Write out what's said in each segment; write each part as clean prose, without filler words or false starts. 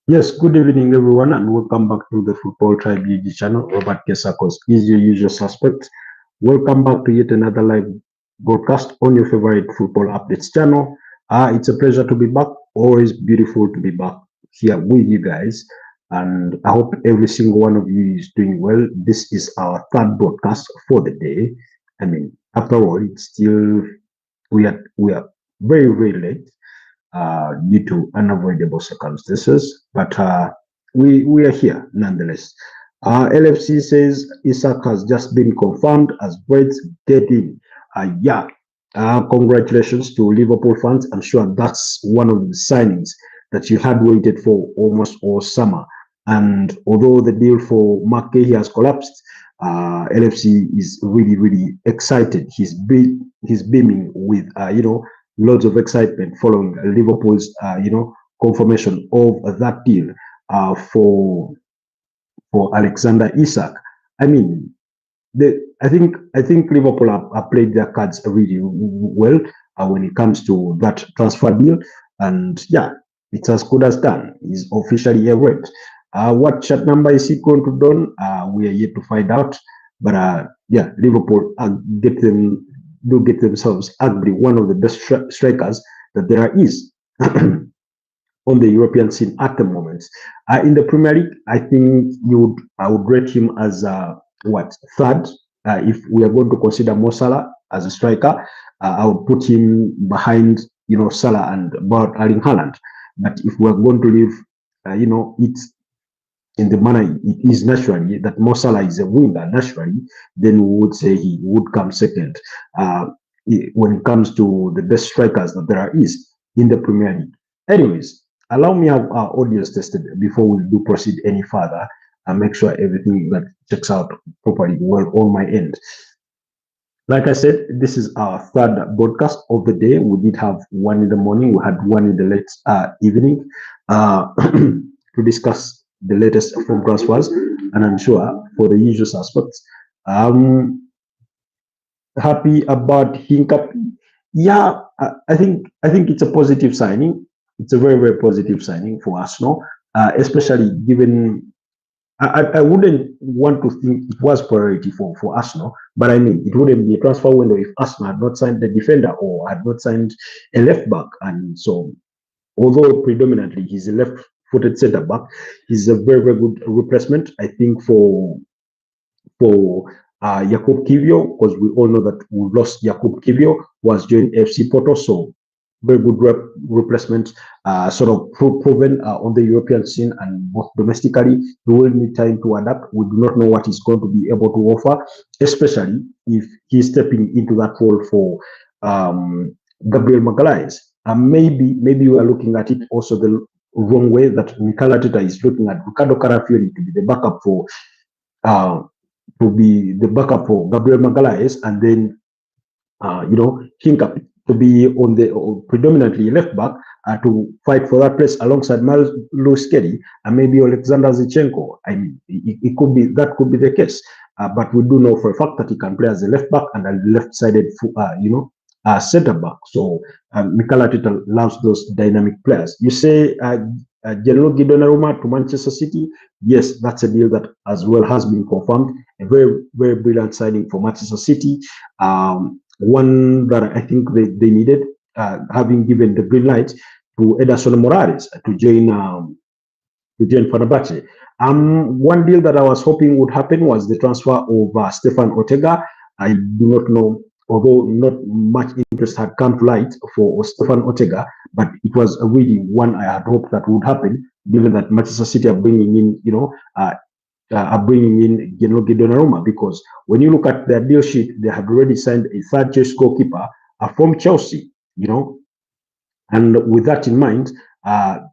Yes, good evening, everyone, and welcome back to the Football Tribe YouTube channel. Robert Kesakos is your usual suspect. Welcome back to yet another live broadcast on your favorite football updates channel. It's a pleasure to be back. Always beautiful to be back here with you guys. And I hope every single one of you is doing well. This is our third broadcast for the day. I mean, after all, it's still we are very late due to unavoidable circumstances, but we are here nonetheless. LFC says Isak has just been confirmed as Breds get in. Yeah, congratulations to Liverpool fans. I'm sure that's one of the signings that you had waited for almost all summer. And although the deal for Marc Guehi has collapsed, LFC is really excited. He's beaming with loads of excitement following Liverpool's confirmation of that deal for Alexander Isak. I mean, I think Liverpool have played their cards really well when it comes to that transfer deal, and yeah, it's as good as done. He's officially a rep. What shirt number is he going to don? We are yet to find out. But yeah, Liverpool get themselves arguably one of the best strikers that there is on the European scene at the moment. In the Premier League, I would rate him as what third. If we are going to consider Mo Salah as a striker, I would put him behind Salah and about Erling Haaland. But if we are going to leave it in the manner it is naturally, that Mo Salah is a winger naturally, then we would say he would come second when it comes to the best strikers that there is in the Premier League. Anyways, allow me to have our audience tested before we do proceed any further and make sure everything that checks out properly well on my end. Like I said, this is our third broadcast of the day. We did have one in the morning, we had one in the late evening to discuss the latest from transfers, and I'm sure for the usual suspects. Happy about Hinkapi. Yeah, I think it's a positive signing. It's a very positive signing for Arsenal, especially given I wouldn't want to think it was priority for Arsenal, but I mean, it wouldn't be a transfer window if Arsenal had not signed the defender or had not signed a left back. And so, although predominantly he's a left-footed centre back, he's a very good replacement. I think for Jakub Kivio, because we all know that we lost Jakub Kivio, who has joined FC Porto. So very good replacement, sort of proven on the European scene and both domestically. He will need time to adapt. We do not know what he's going to be able to offer, especially if he's stepping into that role for Gabriel Magalhaes. And maybe we are looking at it also the wrong way, that Mikel Arteta is looking at Ricardo Carafiori to be the backup for Gabriel Magalhaes, and then Hinkapi to be on the predominantly left back to fight for that place alongside Miles Lewis Kelly and maybe Alexander Zichenko. I mean, it could be the case, but we do know for a fact that he can play as a left back and a left-sided, centre back. So Mikel Arteta loves those dynamic players. You say Gianluigi Donnarumma to Manchester City. Yes, that's a deal that as well has been confirmed. A very brilliant signing for Manchester City. One that I think they needed, having given the green light to Ederson Morales to join Fenerbahce. One deal that I was hoping would happen was the transfer of Stefan Ortega. I do not know, although not much interest had come to light for Stefan Ortega, but it was really one I had hoped that would happen, given that Manchester City are bringing in, Gianluigi Donnarumma, because when you look at their deal sheet, they had already signed a third choice goalkeeper from Chelsea, and with that in mind,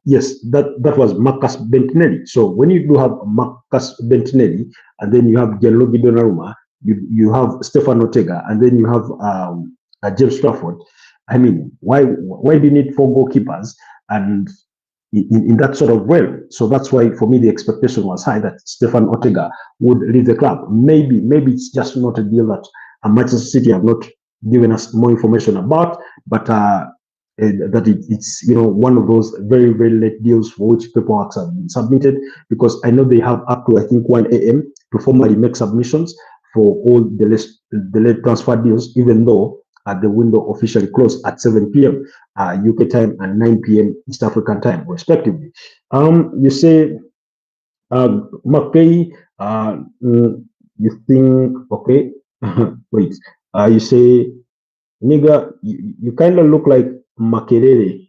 yes, that was Marcus Bentinelli. So when you do have Marcus Bentinelli, and then you have Gianluigi Donnarumma, you have Stefan Ortega, and then you have James Trafford. I mean, why do you need 4 goalkeepers and in that sort of realm? So that's why for me the expectation was high that Stefan Ortega would leave the club. Maybe it's just not a deal that Manchester City have not given us more information about, but that it's one of those very very late deals for which paperwork have been submitted, because I know they have up to I think 1 a.m. to formally make submissions for all the late transfer deals, even though the window officially closed at 7 p.m. UK time and 9 p.m. East African time, respectively. You say, Marc Guehi, you think, okay, wait, you say, nigga, you kind of look like Makerere.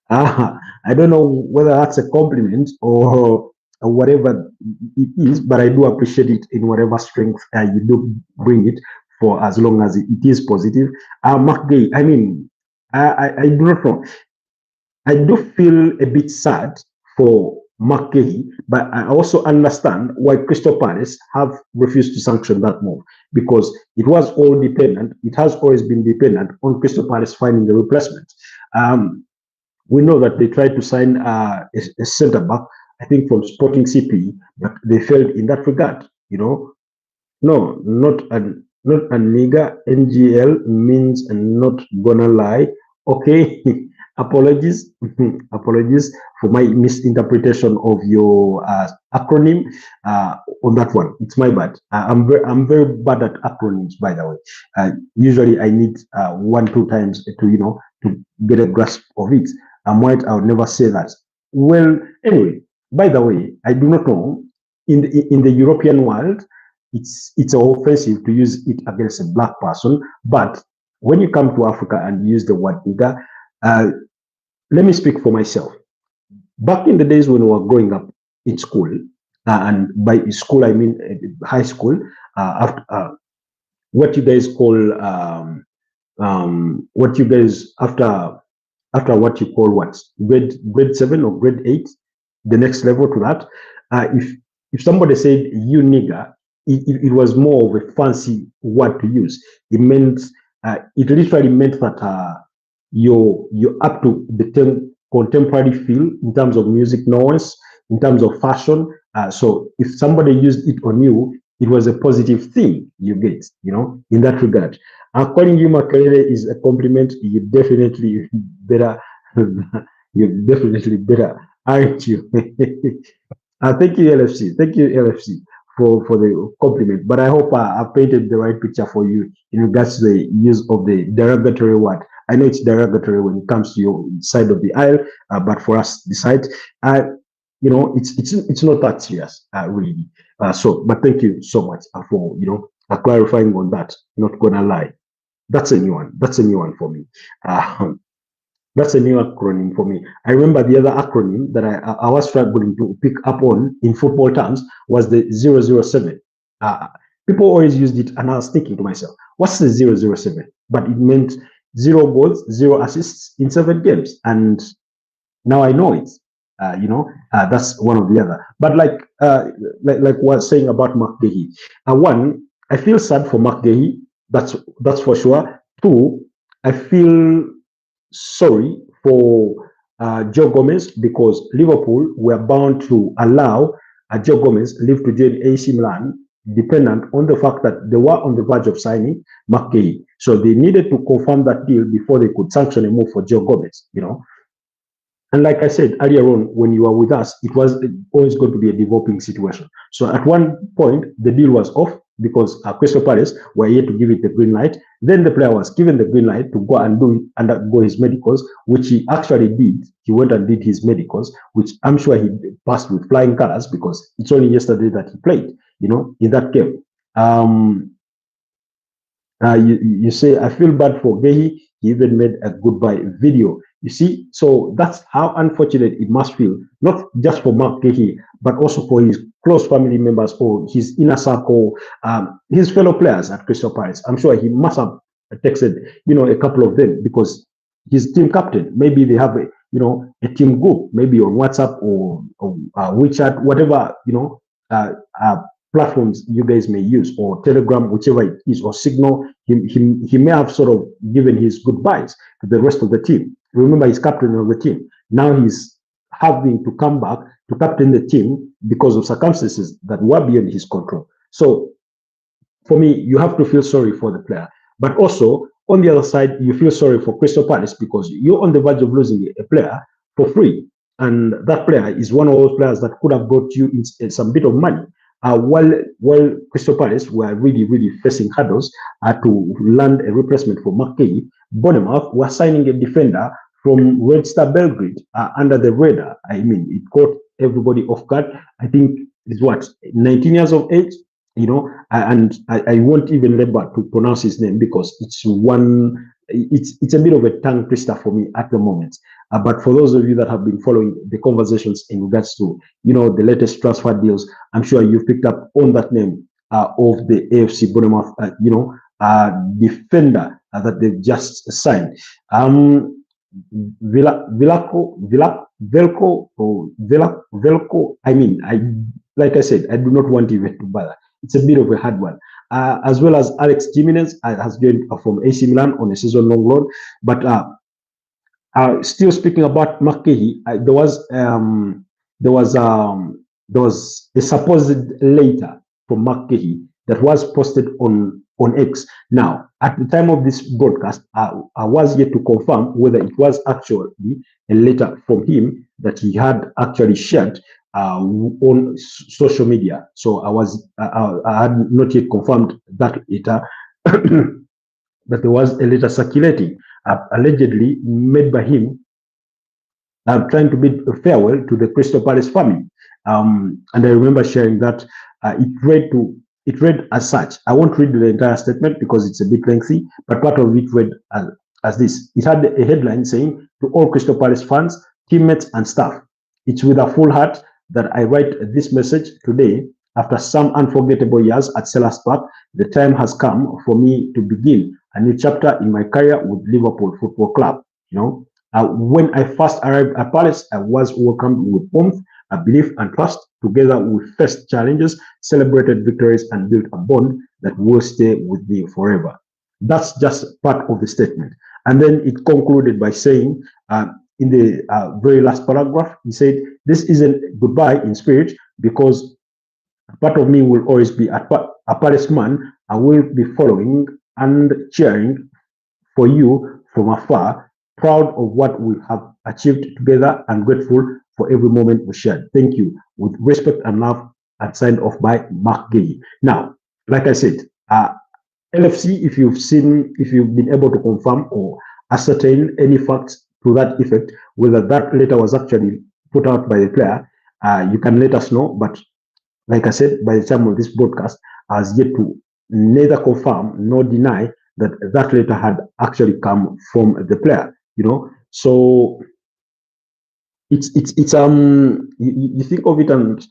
I don't know whether that's a compliment or whatever it is, but I do appreciate it in whatever strength you do bring it, for as long as it is positive. Marc Guehi, I mean, I do not know. I do feel a bit sad for Marc Guehi, but I also understand why Crystal Palace have refused to sanction that move, because it was all dependent, it has always been dependent on Crystal Palace finding a replacement. We know that they tried to sign a centre back, I think from Sporting CP, but they failed in that regard. No, not a nigga. NGL means not gonna lie. Okay, apologies, apologies for my misinterpretation of your acronym on that one. It's my bad. I'm very bad at acronyms, by the way. Usually I need 1-2 times to get a grasp of it. I'm white. I would never say that. Well, anyway. By the way, I do not know in the European world, it's offensive to use it against a black person. But when you come to Africa and use the word nigga, let me speak for myself. Back in the days when we were growing up in school, and by school I mean high school, after what you guys call what you guys after what you call what grade 7 or grade 8, the next level to that. If somebody said you nigger, it was more of a fancy word to use. It meant it literally meant that you're up to the contemporary feel in terms of music noise, in terms of fashion. So if somebody used it on you, it was a positive thing. You get, in that regard. Calling you Makerere is a compliment. You definitely better. You're definitely better, aren't you? Thank you, LFC. Thank you, LFC, for the compliment. But I hope I've painted the right picture for you in regards to the use of the derogatory word. I know it's derogatory when it comes to your side of the aisle, but for us, the side, it's not that serious, really. But thank you so much for clarifying on that. Not gonna lie, that's a new one. That's a new one for me. That's a new acronym for me. I remember the other acronym that I was struggling to pick up on in football terms was the 007. People always used it, and I was thinking to myself, what's the 007? But it meant 0 goals, 0 assists in 7 games. And now I know it. That's one of the other. But like what I was saying about Marc Guehi, one, I feel sad for Marc Guehi. That's for sure. Two, I feel sorry for Joe Gomez, because Liverpool were bound to allow Joe Gomez leave to join AC Milan, dependent on the fact that they were on the verge of signing Marc Guehi. So they needed to confirm that deal before they could sanction a move for Joe Gomez, And like I said earlier on, when you were with us, it was always going to be a developing situation. So at one point, the deal was off because Crystal Palace were yet to give it the green light. Then the player was given the green light to go and undergo his medicals, which he actually did. He went and did his medicals, which I'm sure he passed with flying colors, because it's only yesterday that he played, in that game. You say, I feel bad for Guehi. He even made a goodbye video. You see, so that's how unfortunate it must feel, not just for Marc Guehi, but also for his close family members or his inner circle, his fellow players at Crystal Palace. I'm sure he must have texted, a couple of them, because his team captain, maybe they have a team group, maybe on WhatsApp or WeChat, whatever, platforms you guys may use, or Telegram, whichever it is, or Signal. He may have sort of given his goodbyes to the rest of the team. Remember, he's captain of the team. Now he's having to come back to captain the team because of circumstances that were beyond his control. So for me, you have to feel sorry for the player. But also, On the other side, you feel sorry for Crystal Palace because you're on the verge of losing a player for free. And that player is one of those players that could have brought you in some bit of money. While Crystal Palace were really facing hurdles to land a replacement for Marc Guehi, Bournemouth were signing a defender from Red Star Belgrade under the radar. I mean, it caught everybody off guard. I think he's what, 19 years of age, you know, and I won't even remember to pronounce his name because it's a bit of a tongue twister for me at the moment. But for those of you that have been following the conversations in regards to, you know, the latest transfer deals, I'm sure you've picked up on that name of the AFC Bournemouth, defender that they've just signed. Velco. I mean, like I said, I do not want even to bother. It's a bit of a hard one. As well as Alex Jimenez has joined from AC Milan on a season-long loan. But still speaking about Marc Guehi, there was a supposed letter from Marc Guehi that was posted on X. Now, at the time of this broadcast, I was yet to confirm whether it was actually a letter from him that he had actually shared on social media. So I had not yet confirmed that letter, but there was a letter circulating, allegedly made by him, trying to bid farewell to the Crystal Palace family. And I remember sharing that it read as such. I won't read the entire statement because it's a bit lengthy, but part of it read as this. It had a headline saying, "To all Crystal Palace fans, teammates, and staff, it's with a full heart that I write this message today. After some unforgettable years at Selhurst Park, the time has come for me to begin a new chapter in my career with Liverpool Football Club." You know, when I first arrived at Palace, I was welcomed with warmth, belief, and trust. Together, we faced challenges, celebrated victories, and built a bond that will stay with me forever. That's just part of the statement. And then it concluded by saying, in the very last paragraph, he said, "This isn't goodbye in spirit because part of me will always be a Palace man. I will be following and cheering for you from afar, proud of what we have achieved together and grateful for every moment we shared. Thank you. With respect and love," and signed off by Marc Guehi. Now, like I said, LFC, if you've been able to confirm or ascertain any facts to that effect, whether that letter was actually put out by the player, you can let us know. But like I said, by the time of this broadcast, has yet to neither confirm nor deny that that letter had actually come from the player. You know, so it's you think of it, and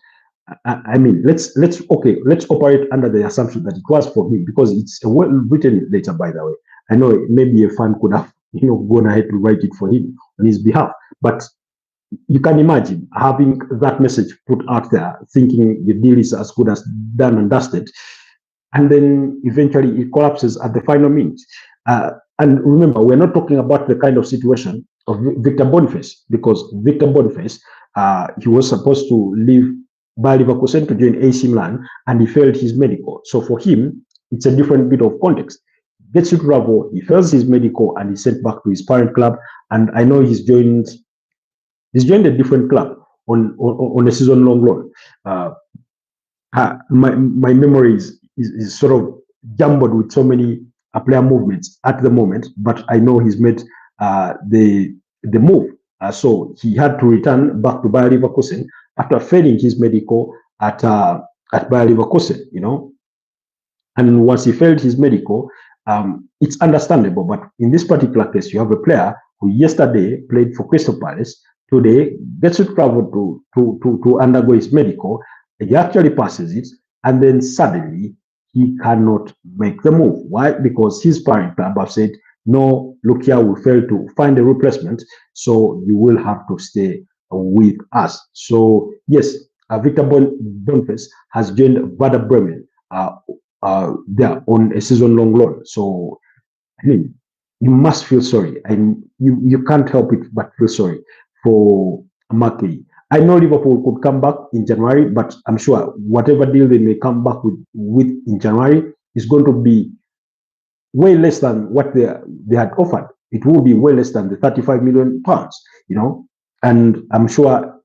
I mean, let's operate under the assumption that it was for him because it's a well-written letter, by the way. I know maybe a fan could have gone ahead to write it for him on his behalf, but you can imagine having that message put out there, thinking the deal is as good as done and dusted, and then eventually it collapses at the final minute. And remember, we're not talking about the kind of situation of Victor Boniface, because Victor Boniface, he was supposed to leave Bayer Leverkusen to join AC Milan, and he failed his medical. So for him, it's a different bit of context. Gets to travel, he fails his medical, and he's sent back to his parent club. And I know he's joined a different club on a season-long loan. My memory is sort of jumbled with so many player movements at the moment, but I know he's made the move. So he had to return back to Bayer Leverkusen after failing his medical at Bayer Leverkusen, And once he failed his medical, it's understandable. But in this particular case, you have a player who yesterday played for Crystal Palace, today gets to travel to undergo his medical. He actually passes it, and then suddenly he cannot make the move. Why? Because his parent club have said, "No, look here, we failed to find a replacement, so you will have to stay with us." So yes, Victor Boniface has joined Werder Bremen there on a season-long loan. So I mean, you must feel sorry, and you can't help it but feel sorry for Marc Guehi. I know Liverpool could come back in January, but I'm sure whatever deal they may come back with in January is going to be way less than what they had offered. It will be way less than the 35 million pounds, and I'm sure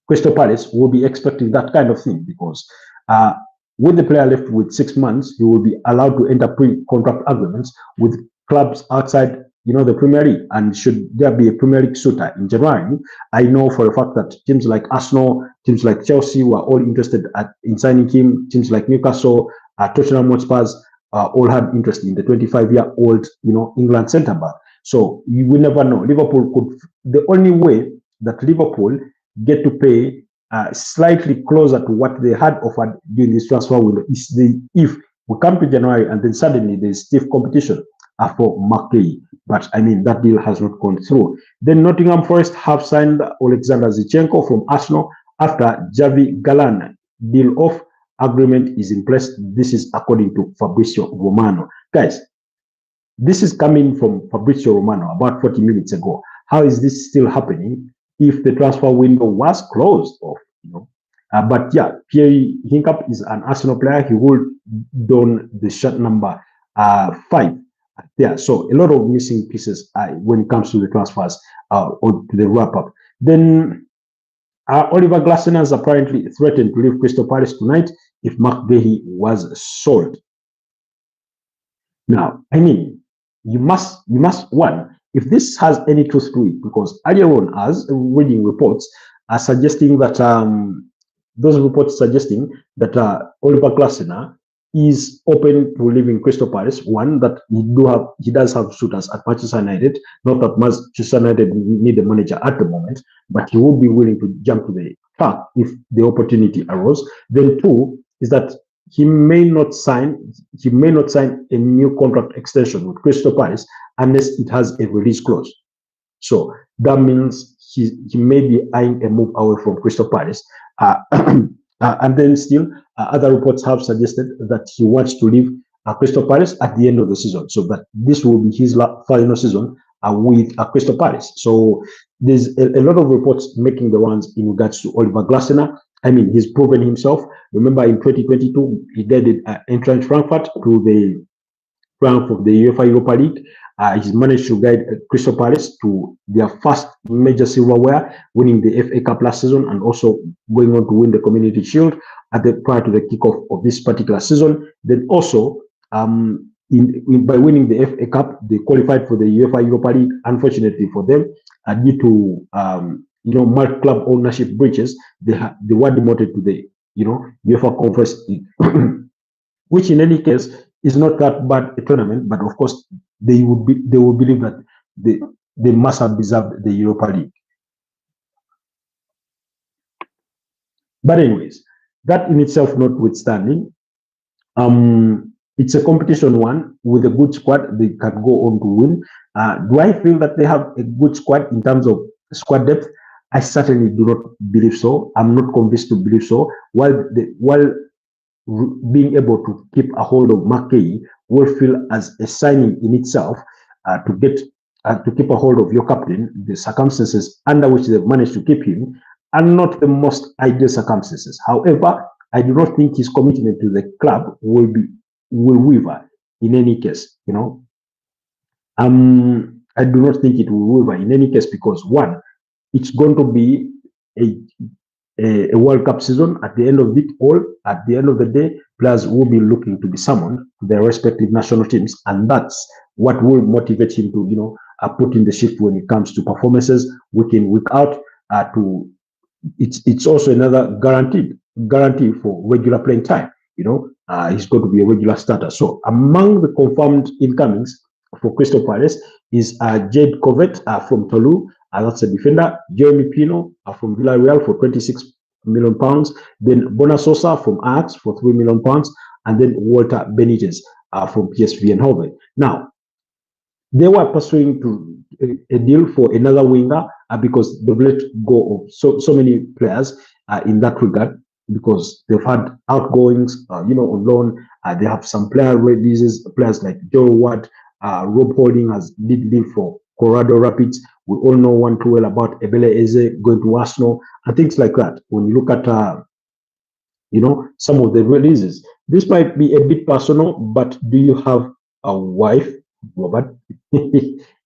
Crystal Palace will be expecting that kind of thing because uh, with the player left with 6 months, he will be allowed to enter pre-contract agreements with clubs outside, the Premier League. And should there be a Premier League suitor in January, I know for a fact that teams like Arsenal, teams like Chelsea were all interested in signing him. Teams like Newcastle, Tottenham Hotspurs all had interest in the 25-year-old, England centre back. So you will never know. Liverpool could. The only way that Liverpool get to pay slightly closer to what they had offered during this transfer window is if we come to January and then suddenly there's stiff competition for Marc Guehi. But I mean, that deal has not gone through. Then Nottingham Forest have signed Alexander Zinchenko from Arsenal after Javi Galán deal of agreement is in place. This is according to Fabrizio Romano. Guys, this is coming from Fabrizio Romano about 40 minutes ago. How is this still happening if the transfer window was closed off? But yeah, Pierre Hincap is an Arsenal player. He will don the shirt number 5 there. So a lot of missing pieces when it comes to the transfers or to the wrap up. Then Oliver Glasner has apparently threatened to leave Crystal Palace tonight if Marc Guehi was sold. Now, I mean, you must one, if this has any truth to it, because earlier on, as reading reports are suggesting that those reports suggesting that Oliver Glasner is open to leaving Crystal Palace. One, that he does have suitors at Manchester United. Not that Manchester United need a manager at the moment, but he will be willing to jump to the track if the opportunity arose. Then two is that he may not sign a new contract extension with Crystal Palace unless it has a release clause. So that means he may be eyeing a move away from Crystal Palace. And then still, other reports have suggested that he wants to leave Crystal Palace at the end of the season, so that this will be his final season with Crystal Palace. So there's a lot of reports making the rounds in regards to Oliver Glasner. I mean, he's proven himself. Remember, in 2022, he guided Eintracht Frankfurt to the triumph of the UEFA Europa League. He's managed to guide Crystal Palace to their first major silverware, winning the FA Cup last season and also going on to win the Community Shield prior to the kickoff of this particular season. Then also, by winning the FA Cup, they qualified for the UEFA Europa League. Unfortunately for them, due to Mark club ownership breaches, they were demoted to the UEFA Conference League, which in any case is not that bad a tournament. But of course, they will believe that they must have deserved the Europa League. But anyways, that in itself notwithstanding, it's a competition one with a good squad. They can go on to win. Do I feel that they have a good squad in terms of squad depth? I certainly do not believe so. I'm not convinced to believe so. While being able to keep a hold of Marc Guehi will feel as a signing in itself to keep a hold of your captain. The circumstances under which they've managed to keep him are not the most ideal circumstances. However, I do not think his commitment to the club will waver in any case. I do not think it will waver in any case because one, it's going to be a World Cup season. At the end of it all, at the end of the day, players will be looking to be summoned to their respective national teams, and that's what will motivate him to, put in the shift when it comes to performances week in, week out. It's also another guarantee for regular playing time. He's going to be a regular starter. So among the confirmed incomings for Crystal Palace is Jade Covet from Toulouse. That's a defender. Jeremy Pino from Villarreal for £26 million. Then Bonasosa from Ajax for £3 million. And then Walter Benitez from PSV Eindhoven. Now, they were pursuing a deal for another winger because they've let go of so many players in that regard because they've had outgoings, on loan. They have some player releases, players like Joe Watt, Rob Holding has did leave for Colorado Rapids. We all know one too well about Ebele Eze going to Arsenal and things like that. When you look at, some of the releases, this might be a bit personal, but do you have a wife, Robert?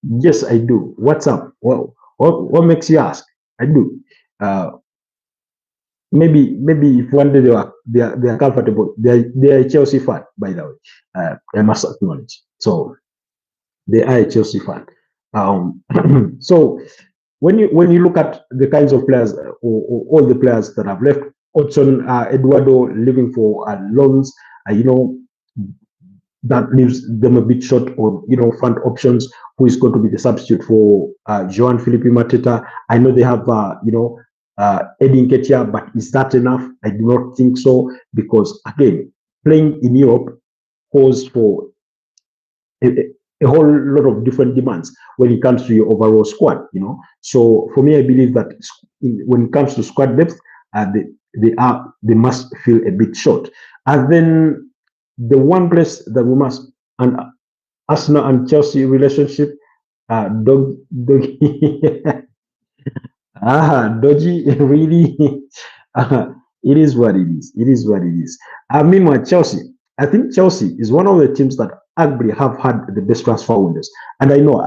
Yes, I do. What's up? What makes you ask? I do. Uh, maybe if one day they are comfortable, they are a Chelsea fan, by the way. I must acknowledge. So they are a Chelsea fan. So when you look at the kinds of players or all the players that have left, Odson Eduardo leaving for loans, you know, that leaves them a bit short on, front options. Who is going to be the substitute for Joan Felipe Mateta? I know they have, Eddie Nketiah, but is that enough? I do not think so, because again, playing in Europe calls for a whole lot of different demands when it comes to your overall squad. So for me, I believe that when it comes to squad depth, they must feel a bit short. And then the one place that we must, and Arsenal and Chelsea relationship, dog, dodgy, really. It is what it is. It is what it is. Meanwhile, Chelsea. I think Chelsea is one of the teams that arguably have had the best transfer windows. And I know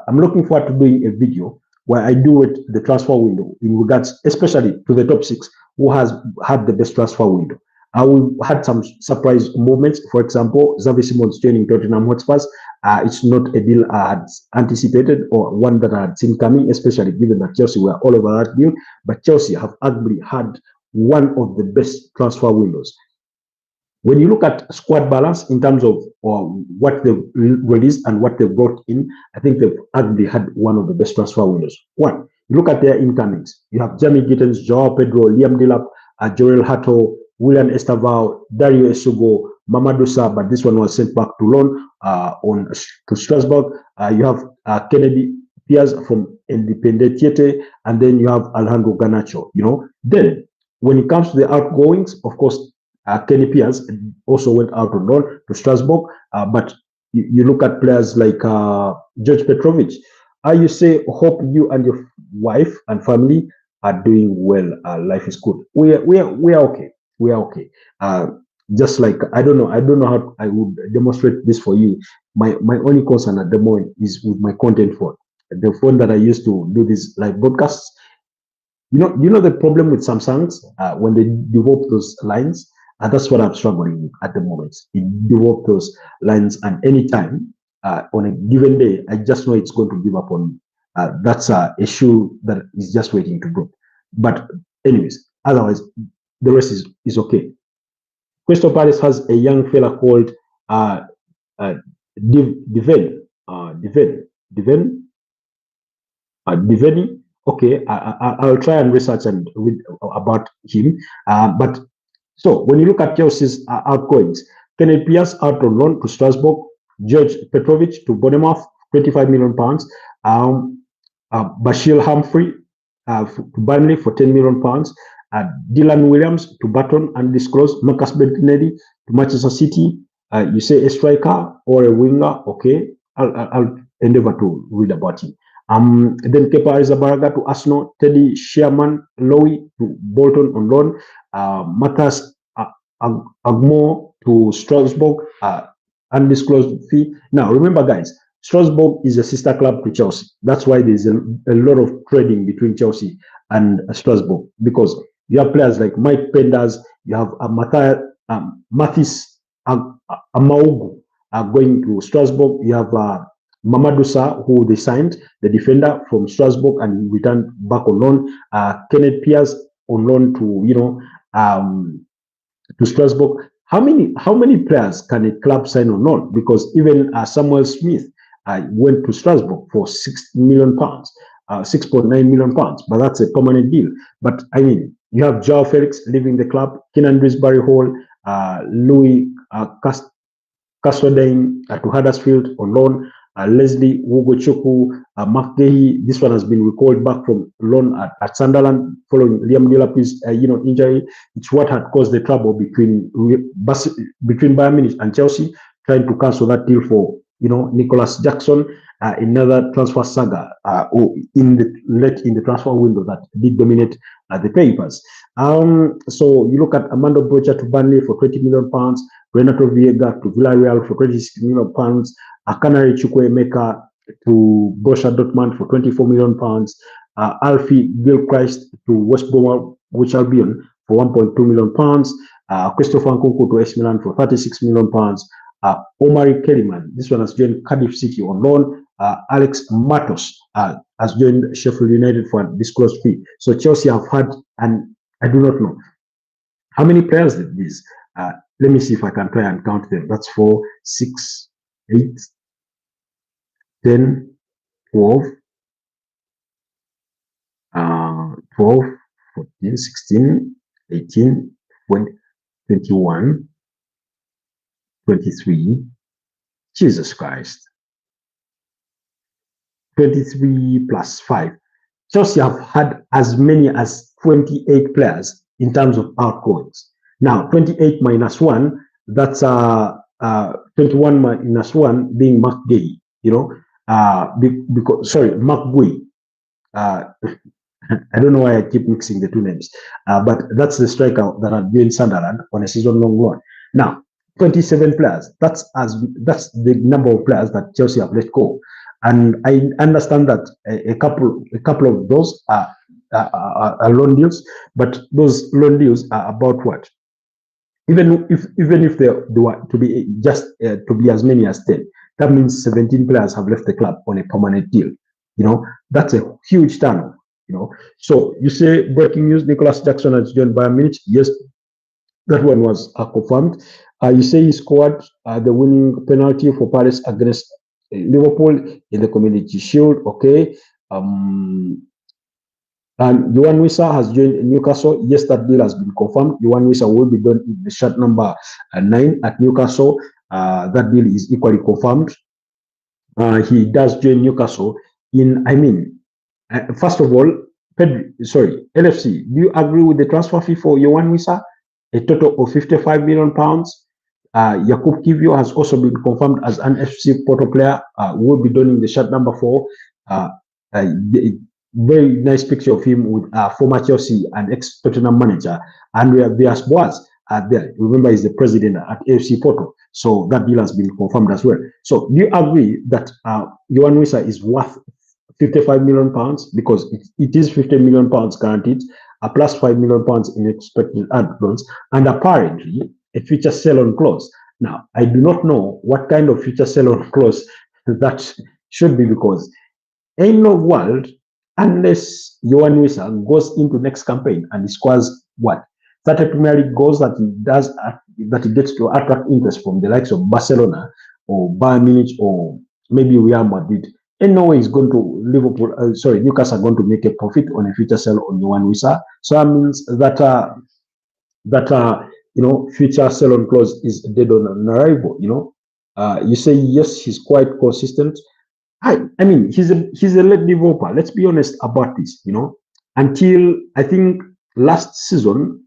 I'm looking forward to doing a video where I do it the transfer window in regards, especially to the top six who has had the best transfer window. We had some surprise movements. For example, Xavi Simons joining Tottenham Hotspurs. It's not a deal I had anticipated or one that I had seen coming, especially given that Chelsea were all over that deal. But Chelsea have arguably had one of the best transfer windows. When you look at squad balance in terms of what they've released and what they've brought in, I think they've arguably had one of the best transfer windows. One, you look at their incomings. You have Jamie Gittens, Joao Pedro, Liam Delap, Joel Hato, William Estavao, Dario Esugo, Mamadou Sarr, but this one was sent back to loan to Strasbourg. You have Kennedy Piaz from Independiente, and then you have Alejandro Garnacho. Then when it comes to the outgoings, of course, Kenny Piaz also went out on loan to Strasbourg, but you look at players like George Petrovic. You say, hope you and your wife and family are doing well. Life is good. We are okay. We are okay. Just like I don't know how I would demonstrate this for you. My only concern at the moment is with my content phone, the phone that I used to do these live broadcasts. You know the problem with Samsungs when they develop those lines. And that's what I'm struggling with at the moment. It develop those lines, and anytime on a given day, I just know it's going to give up on me. That's an issue that is just waiting to drop. But anyways, otherwise, the rest is okay. Crystal Palace has a young fella called Diveni. Okay, I'll try and research and read about him. But so when you look at Chelsea's outgoings, Kenneth Pierce out on loan to Strasbourg, George Petrovic to Bournemouth, £25 million. Bashir Humphrey to Burnley for £10 million. Dylan Williams to Burton, undisclosed. Marcus Bettinelli to Manchester City. You say a striker or a winger? Okay, I'll endeavor to read about him. Then Kepa Arrizabalaga to Arsenal, Teddy Sherman Lowy to Bolton on loan, Matthias Agmo to Strasbourg, undisclosed fee. Now, remember, guys, Strasbourg is a sister club to Chelsea. That's why there's a lot of trading between Chelsea and Strasbourg, because you have players like Mike Penders, you have Mathis Amaugu going to Strasbourg, you have Mamadou Sarr, who they signed, the defender from Strasbourg, and returned back on loan. Kenneth Pierce on loan to Strasbourg. How many players can a club sign on loan? Because even Samuel Smith went to Strasbourg for £6 million, £6.9 million, but that's a permanent deal. But I mean, you have Joao Felix leaving the club, Kenan Barry Hall, Louis Caswadine to Huddersfield on loan. Leslie Wogochukwu, Marc Guehi, this one has been recalled back from loan at Sunderland following Liam Delap's injury. It's what had caused the trouble between Bayern Munich and Chelsea, trying to cancel that deal for Nicholas Jackson. Another transfer saga late in the transfer window that did dominate the papers. So you look at Armando Broja to Burnley for 20 million pounds, Renato Viega to Villarreal for 26 million pounds, Akanari Chukwuemeka to Borussia Dortmund for 24 million pounds, Alfie Gilchrist to West Bromwich Albion for 1.2 million pounds, Christopher Nkunku to AC Milan for 36 million pounds, Omari Kellyman, this one has joined Cardiff City on loan. Alex Matos has joined Sheffield United for a disclosed fee. So Chelsea have had, and I do not know how many players did this. Let me see if I can try and count them. That's 4, 6, 8, 10, 12, 12, 14, 16, 18, 20, 21, 23. Jesus Christ. 23 plus 5. Chelsea have had as many as 28 players in terms of outgoings. Now, 28 minus 1, that's 21 minus 1 being Marc Guehi, you know, because, sorry, Marc Guehi. I don't know why I keep mixing the two names, but that's the striker that have joined Sunderland on a season-long loan. Now, 27 players. That's the number of players that Chelsea have let go. And I understand that a couple of those are loan deals, but those loan deals are about what? Even if they were to be just to be as many as 10, that means 17 players have left the club on a permanent deal. You know, that's a huge turnover. You know, so you say breaking news: Nicholas Jackson has joined Bayern Munich. Yes, that one was confirmed. You say he scored the winning penalty for Paris against Liverpool in the Community Shield. Okay. And Yohan Wissa has joined Newcastle. Yes, that deal has been confirmed. Yohan Wissa will be done in the shirt number 9 at Newcastle. That deal is equally confirmed. He does join Newcastle in, first of all, LFC, do you agree with the transfer fee for Yohan Wissa? A total of 55 million pounds. Jakub Kivio has also been confirmed as an FC Porto player. Will be donning the shirt number 4. Very nice picture of him with former Chelsea and ex-Tottenham manager Andrea Villas-Boas there. Remember, he's the president at FC Porto. So that deal has been confirmed as well. So do you agree that Yohan Wissa is worth 55 million pounds? Because it is 50 million pounds guaranteed, plus 5 million pounds in expected add-ons, and apparently a future sell-on clause. Now, I do not know what kind of future sell-on clause that should be, because ain't no world, unless Yohan Wissa goes into next campaign and he scores what? 30 Premier League goals that he does, that he gets to attract interest from the likes of Barcelona or Bayern Munich or maybe Real Madrid. In no way is going to Newcastle are going to make a profit on a future sell on Yohan Wissa. So that means that future sell-on clause is dead on arrival. You say yes, he's quite consistent. I mean, he's a late developer. Let's be honest about this. Until I think last season,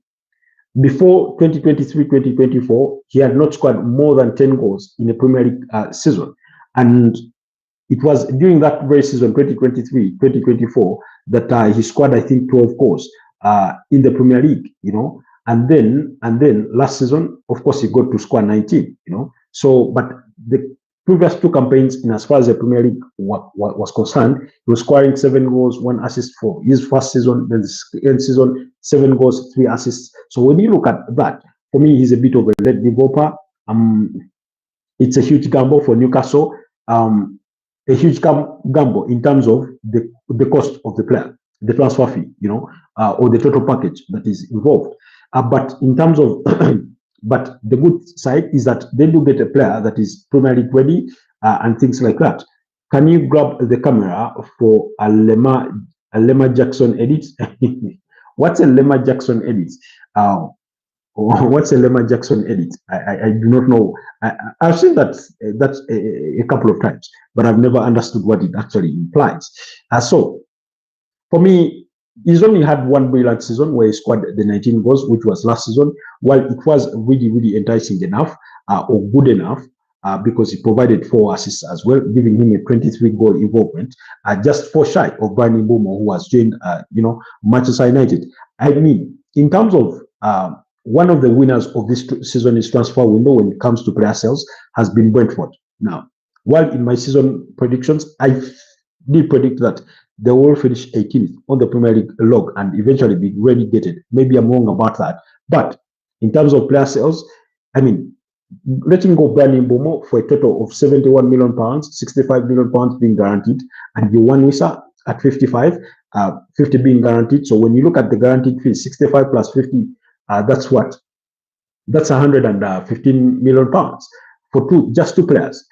before 2023-2024, he had not scored more than 10 goals in a Premier League season, and it was during that very season, 2023-2024, that he scored, I think, 12 goals in the Premier League. And then last season, of course, he got to score 19. So, but the previous 2 campaigns, in as far as the Premier League was concerned, he was scoring 7 goals, 1 assist for his first season. Then the second season, 7 goals, 3 assists. So when you look at that, for me, he's a bit of a late developer. It's a huge gamble for Newcastle. A huge gamble in terms of the cost of the player, the transfer fee, or the total package that is involved. But in terms of, but the good side is that they do get a player that is Premier League ready and things like that. Can you grab the camera for a Lemma Jackson edit? What's a Lemma Jackson edit? What's a Lemma Jackson edit? I do not know. I've seen that a couple of times, but I've never understood what it actually implies. So for me, he's only had one brilliant season where he scored the 19 goals, which was last season. While it was really, really enticing enough or good enough, because he provided 4 assists as well, giving him a 23-goal involvement, just 4 shy of Bryan Mbeumo, who has joined, Manchester United. I mean, in terms of one of the winners of this season is transfer window when it comes to player sales has been Brentford. Now, while in my season predictions, I did predict that they will finish 18th on the Premier League log and eventually be relegated. Maybe I'm wrong about that. But in terms of player sales, I mean, letting go of Brian Mbomo for a total of £71 million, £65 million being guaranteed, and Yohan Wissa at 55, 50 being guaranteed. So when you look at the guaranteed fee, 65 plus 50, that's what? That's £115 million for just two players.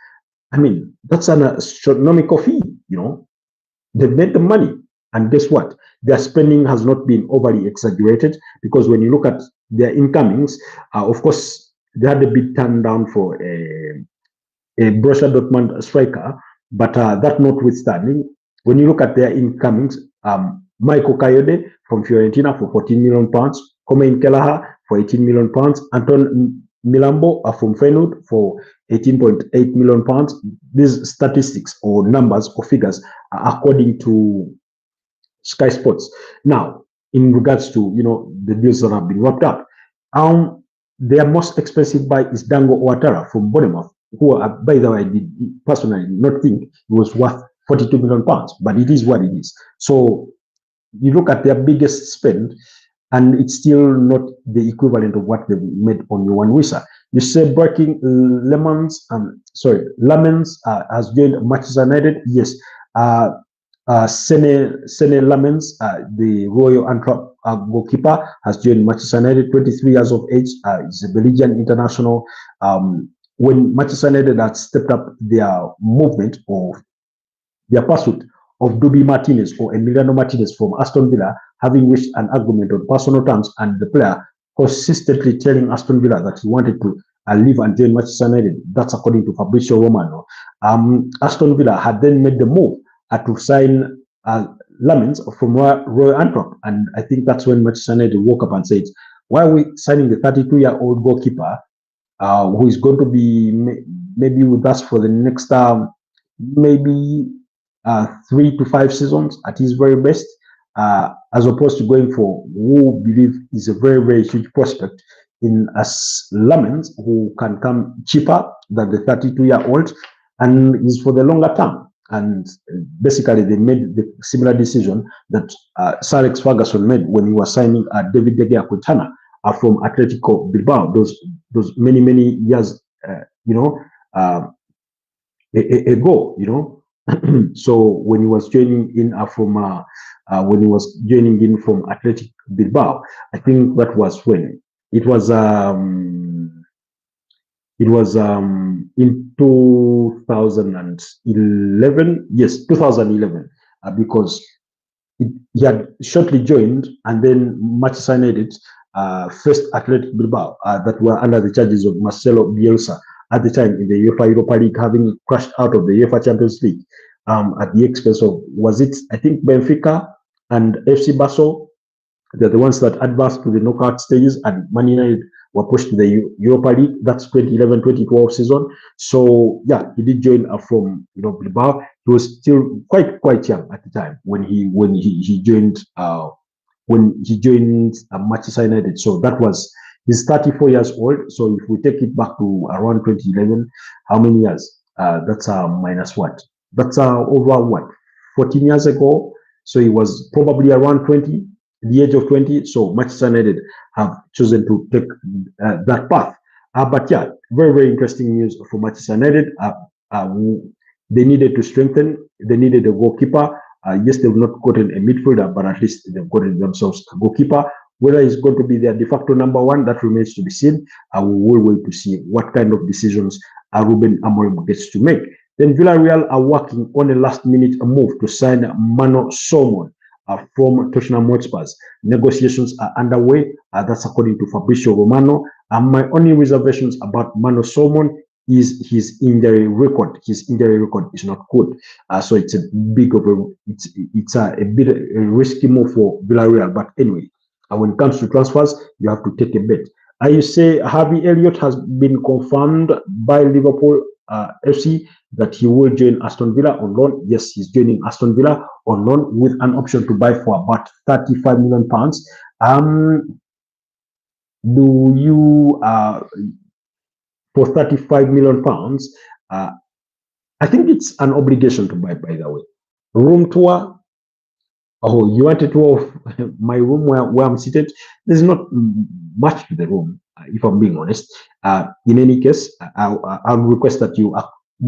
I mean, that's an astronomical fee, you know. They've made the money. And guess what? Their spending has not been overly exaggerated because when you look at their incomings, of course, they had a big turn down for a Borussia Dortmund striker. But that notwithstanding, when you look at their incomings, Michael Kayode from Fiorentina for £14 million, Romain Kelleher for £18 million, Anton Milambo from Feyenoord for £18.8 million. These statistics or numbers or figures are according to Sky Sports. Now, in regards to the deals that have been wrapped up, their most expensive buy is Dango Ouattara from Bournemouth, who, by the way, I did personally not think it was worth £42 million, but it is what it is. So you look at their biggest spend, and it's still not the equivalent of what they made on Yohan Wissa. You say breaking Lamens has joined Manchester United. Yes. Sene Lamens, the Royal Antwerp goalkeeper, has joined Manchester United, 23 years of age. He's a Belgian international. When Manchester United had stepped up their movement or their pursuit of Dubi Martinez or Emiliano Martinez from Aston Villa, having reached an agreement on personal terms, and the player consistently telling Aston Villa that he wanted to leave and join Manchester United. That's according to Fabrizio Romano. Aston Villa had then made the move to sign Lamens from Royal Antwerp, and I think that's when Manchester United woke up and said, why are we signing the 32-year-old goalkeeper who is going to be maybe with us for the next maybe 3 to 5 seasons at his very best, as opposed to going for who believe is a very, very huge prospect in as Lamens, who can come cheaper than the 32-year-old and is for the longer term. And basically, they made the similar decision that Sir Alex Ferguson made when he was signing David De Gea Quintana from Atletico Bilbao. Those many years, ago. So when he was joining in from Athletic Bilbao, I think that was when it was in 2011. Yes, 2011, because he had shortly joined, and then Manchester United first Athletic Bilbao that were under the charges of Marcelo Bielsa at the time in the UEFA Europa League, having crashed out of the UEFA Champions League at the expense of, was it, I think, Benfica and FC Basel. They're the ones that advanced to the knockout stages, and Man United were pushed to the Europa League. That's 2011-2012 season. So yeah, he did join from Bilbao. He was still quite young at the time when he joined Manchester United. So that was, he's 34 years old. So if we take it back to around 2011, how many years? That's minus what? That's over what? 14 years ago. So he was probably around 20. The age of 20, so Manchester United have chosen to take that path. But yeah, very, very interesting news for Manchester United. They needed to strengthen. They needed a goalkeeper. Yes, they've not gotten a midfielder, but at least they've gotten themselves a goalkeeper. Whether it's going to be their de facto number one, that remains to be seen. We will wait to see what kind of decisions Ruben Amorim gets to make. Then Villarreal are working on a last-minute move to sign Mano Solomon from Tottenham Hotspur. Negotiations are underway. That's according to Fabrizio Romano. My only reservations about Mano Solomon is his injury record. His injury record is not good. So it's a bit a risky move for Villarreal. But anyway, when it comes to transfers, you have to take a bet. You say Harvey Elliott has been confirmed by Liverpool FC that he will join Aston Villa on loan. Yes, he's joining Aston Villa on loan with an option to buy for about £35 million. Do you for 35 million pounds? I think it's an obligation to buy. By the way, room tour. Oh, you want a tour of my room where I'm seated? There's not much to the room, if I'm being honest. In any case, I'll request that you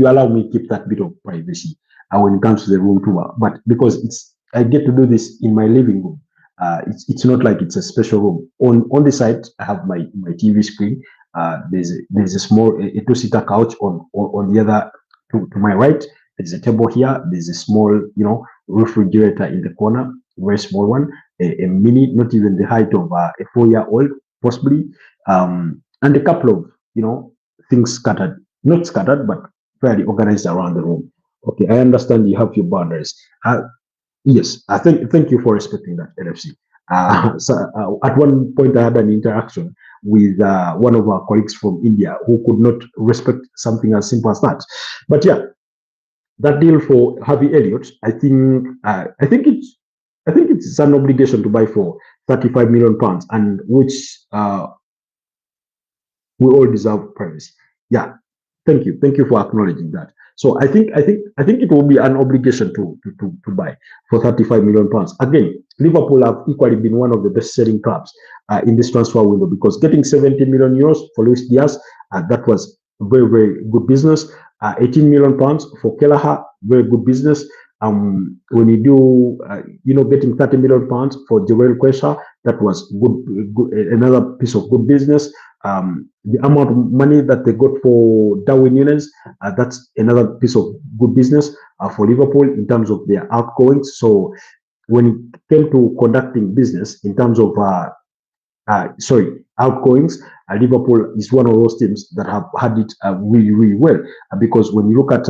allow me keep that bit of privacy when it comes to the room tour. But because I get to do this in my living room. It's not like it's a special room. On the side, I have my TV screen. There's a small a two-seater couch on the other to my right. There's a table here. There's a small, refrigerator in the corner, very small one, a mini, not even the height of a 4-year-old, possibly, and a couple of, things scattered, not scattered, but fairly organized around the room. Okay, I understand you have your boundaries. Yes, I thank you for respecting that, LFC. At one point, I had an interaction with one of our colleagues from India who could not respect something as simple as that. But yeah, that deal for Harvey Elliott, I think it's an obligation to buy for 35 million pounds, and which we all deserve privacy. Yeah, thank you for acknowledging that. So I think it will be an obligation to buy for 35 million pounds. Again, Liverpool have equally been one of the best selling clubs in this transfer window, because getting 70 million euros for Luis Diaz, that was very, very good business. 18 million pounds for Kelleher, very good business. When you do, getting 30 million pounds for Jarell Quasha, that was good, another piece of good business. The amount of money that they got for Darwin Núñez, that's another piece of good business for Liverpool in terms of their outgoings. So when it came to conducting business in terms of outgoings, Liverpool is one of those teams that have had it really, really well. Because when you look at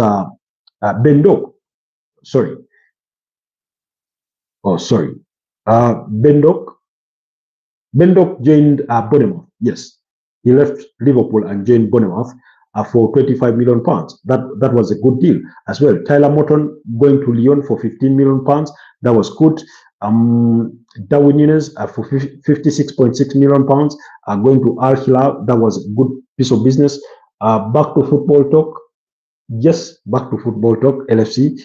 Ben Doak, Ben Doak joined Bournemouth. Yes, he left Liverpool and joined Bournemouth for 25 million pounds. That was a good deal as well. Tyler Morton going to Lyon for 15 million pounds. That was good. Darwin Núñez for 56.6 million pounds going to Al Hilal. That was a good piece of business. Back to football talk. Yes, back to football talk. LFC.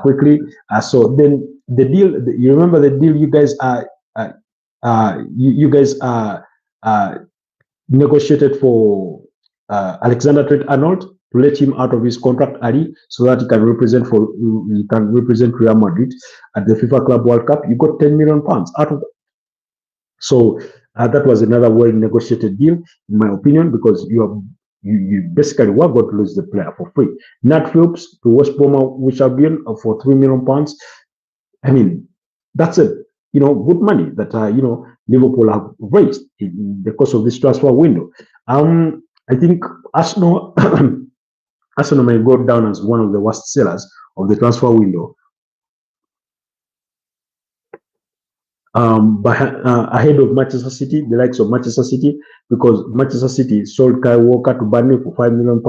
Quickly. So then the deal. You remember the deal you guys you guys negotiated for Alexander Trent-Arnold to let him out of his contract early so that he can represent Real Madrid at the FIFA Club World Cup. You got 10 million pounds out of that. So that was another well negotiated deal, in my opinion, because you basically were going to lose the player for free. Nat Phillips to West Bromwich Albion for 3 million pounds. I mean, that's a good money that Liverpool have raised in the course of this transfer window. I think Arsenal Arsenal may go down as one of the worst sellers of the transfer window. Ahead of Manchester City, the likes of Manchester City, because Manchester City sold Kyle Walker to Burnley for £5 million,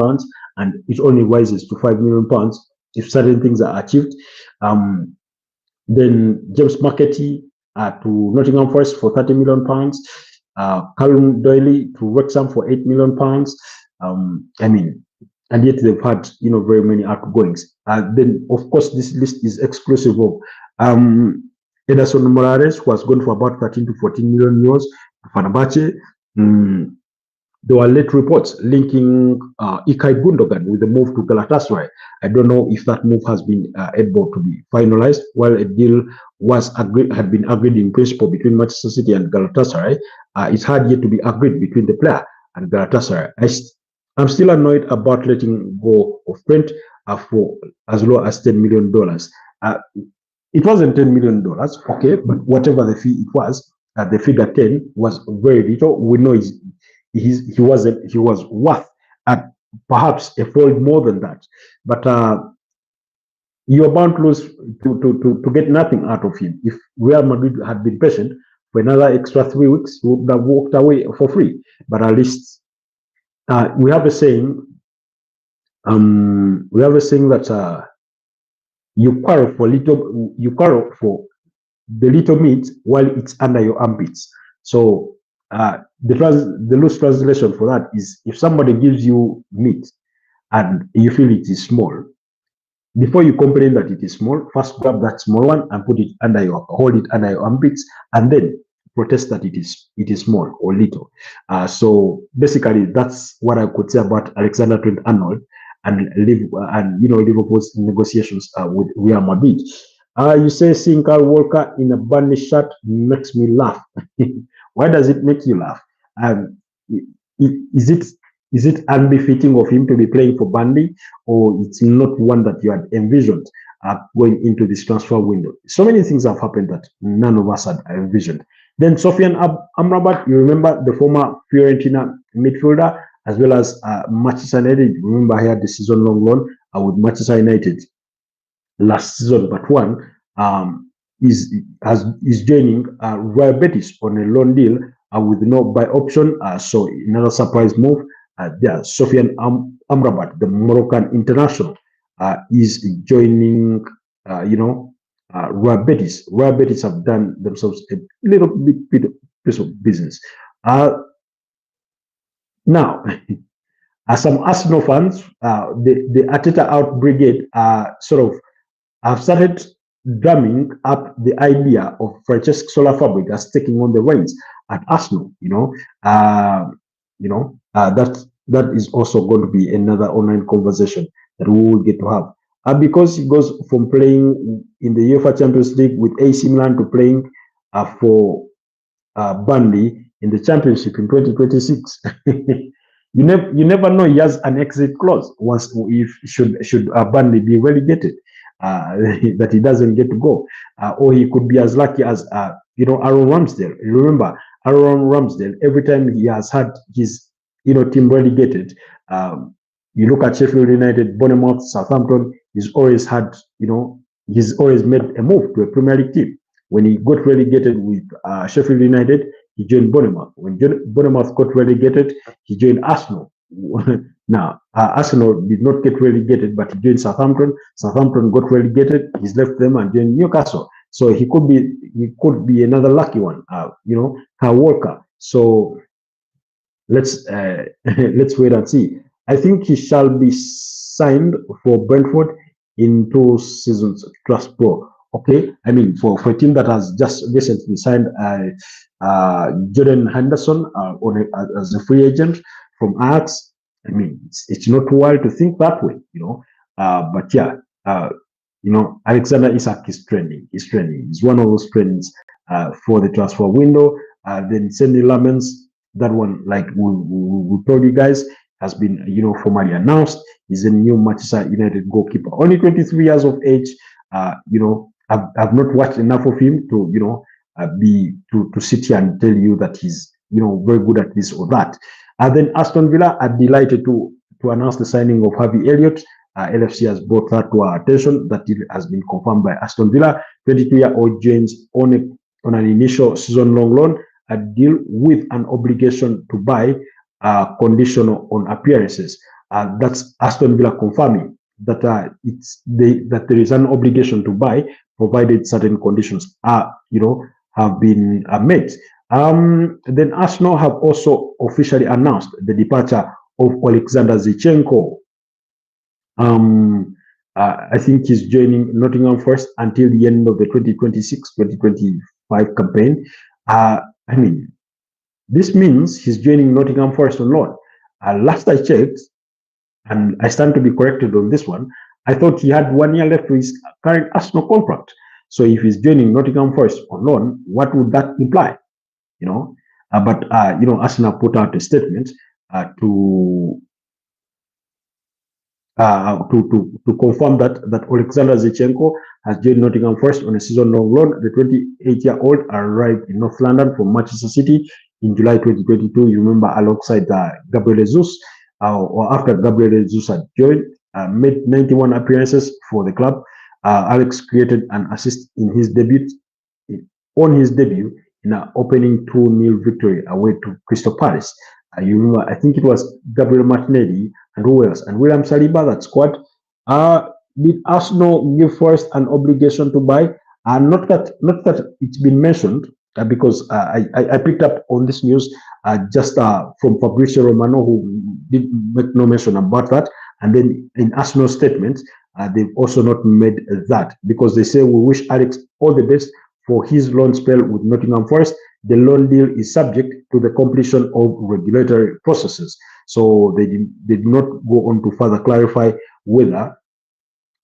and it only rises to £5 million if certain things are achieved. Then James McAtee to Nottingham Forest for £30 million. Callum Doyle to Wrexham for £8 million. And yet they've had very many outgoings. Then of course this list is exclusive of Ederson Morales, who has gone for about 13 to 14 million euros to Fenerbahce. There were late reports linking Ilkay Gundogan with the move to Galatasaray. I don't know if that move has been able to be finalized. While a deal had been agreed in principle between Manchester City and Galatasaray, it had yet to be agreed between the player and Galatasaray. I'm still annoyed about letting go of Trent for as low as $10 million. It wasn't $10 million, okay, but whatever the fee it was, the figure 10 was very little. We know he was worth at perhaps a fold more than that. But you're bound to lose to get nothing out of him. If Real Madrid had been patient for another extra 3 weeks, he would have walked away for free. But at least we have a saying. That you quarrel for the little meat while it's under your armpits. So the loose translation for that is, if somebody gives you meat and you feel it is small, before you complain that it is small, first grab that small one and hold it under your armpits, and then protest that it is small or little. So basically, that's what I could say about Alexander Trent Arnold and Liverpool's negotiations with Real Madrid. You say seeing Kyle Walker in a Burnley shirt makes me laugh. Why does it make you laugh? Um, is it unbefitting of him to be playing for Burnley, or it's not one that you had envisioned going into this transfer window? So many things have happened that none of us had envisioned. Then Sofian Amrabat, you remember, the former Fiorentina midfielder, as well as Manchester United. Remember, he had the season-long loan with Manchester United last season, but one is joining Real Betis on a loan deal with no buy option. So another surprise move. Sofian Amrabat, the Moroccan international, is joining, Real Betis. Real Betis have done themselves a little bit piece of business. Now, as some Arsenal fans, the Arteta out brigade have started drumming up the idea of Francesco Fabregas taking on the reins at Arsenal. That is also going to be another online conversation that we will get to have. Because he goes from playing in the UEFA Champions League with AC Milan to playing for Burnley in the Championship in 2026. You never know. He has an exit clause once if should Burnley be relegated, that he doesn't get to go, or he could be as lucky as Aaron Ramsdale. Remember, Aaron Ramsdale, every time he has had his team relegated, you look at Sheffield United, Bournemouth, Southampton, he's always made a move to a Premier League team. When he got relegated with Sheffield United, he joined Bournemouth. When Bournemouth got relegated, he joined Arsenal. Now, Arsenal did not get relegated, but he joined Southampton. Southampton got relegated. He's left them and joined Newcastle. So he could be another lucky one. Kyle Walker. So let's wait and see. I think he shall be signed for Brentford in 2 seasons trust pro. Okay, I mean, for a team that has just recently signed Jordan Henderson as a free agent from Ajax, I mean, it's not wild to think that way, But yeah, Alexander Isak is trending. He's trending. He's one of those trends for the transfer window. Then Sandy Lamens, that one, like we told you guys, has been formally announced. He's a new Manchester United goalkeeper, only 23 years of age. I've not watched enough of him to to sit here and tell you that he's very good at this or that. Then Aston Villa are delighted to announce the signing of Harvey Elliott. LFC has brought that to our attention. That deal has been confirmed by Aston Villa. 22-year-old joins on an initial season-long loan, a deal with an obligation to buy, conditional on appearances. That's Aston Villa confirming that that there is an obligation to buy, provided certain conditions have been met. Then Arsenal have also officially announced the departure of Alexander Zinchenko. I think he's joining Nottingham Forest until the end of the 2026-2025 campaign. I mean, this means he's joining Nottingham Forest on loan. Last I checked, and I stand to be corrected on this one, I thought he had 1 year left to his current Arsenal contract. So if he's joining Nottingham Forest on loan, what would that imply? But Arsenal put out a statement to confirm that Alexander Zinchenko has joined Nottingham Forest on a season-long loan. The 28-year-old arrived in North London from Manchester City in July 2022. You remember, alongside Gabriel Jesus, or after Gabriel Jesus had joined, made 91 appearances for the club. Alex created an assist in his debut in an opening 2-0 victory away to Crystal Palace. You remember, I think it was Gabriel Martinelli and who else? And William Saliba, that squad. Did Arsenal give Forest an obligation to buy? Not that it's been mentioned, because I picked up on this news just from Fabrizio Romano, who did make no mention about that. And then in Arsenal statement, they've also not made that, because they say, we wish Alex all the best for his loan spell with Nottingham Forest. The loan deal is subject to the completion of regulatory processes. So they did not go on to further clarify whether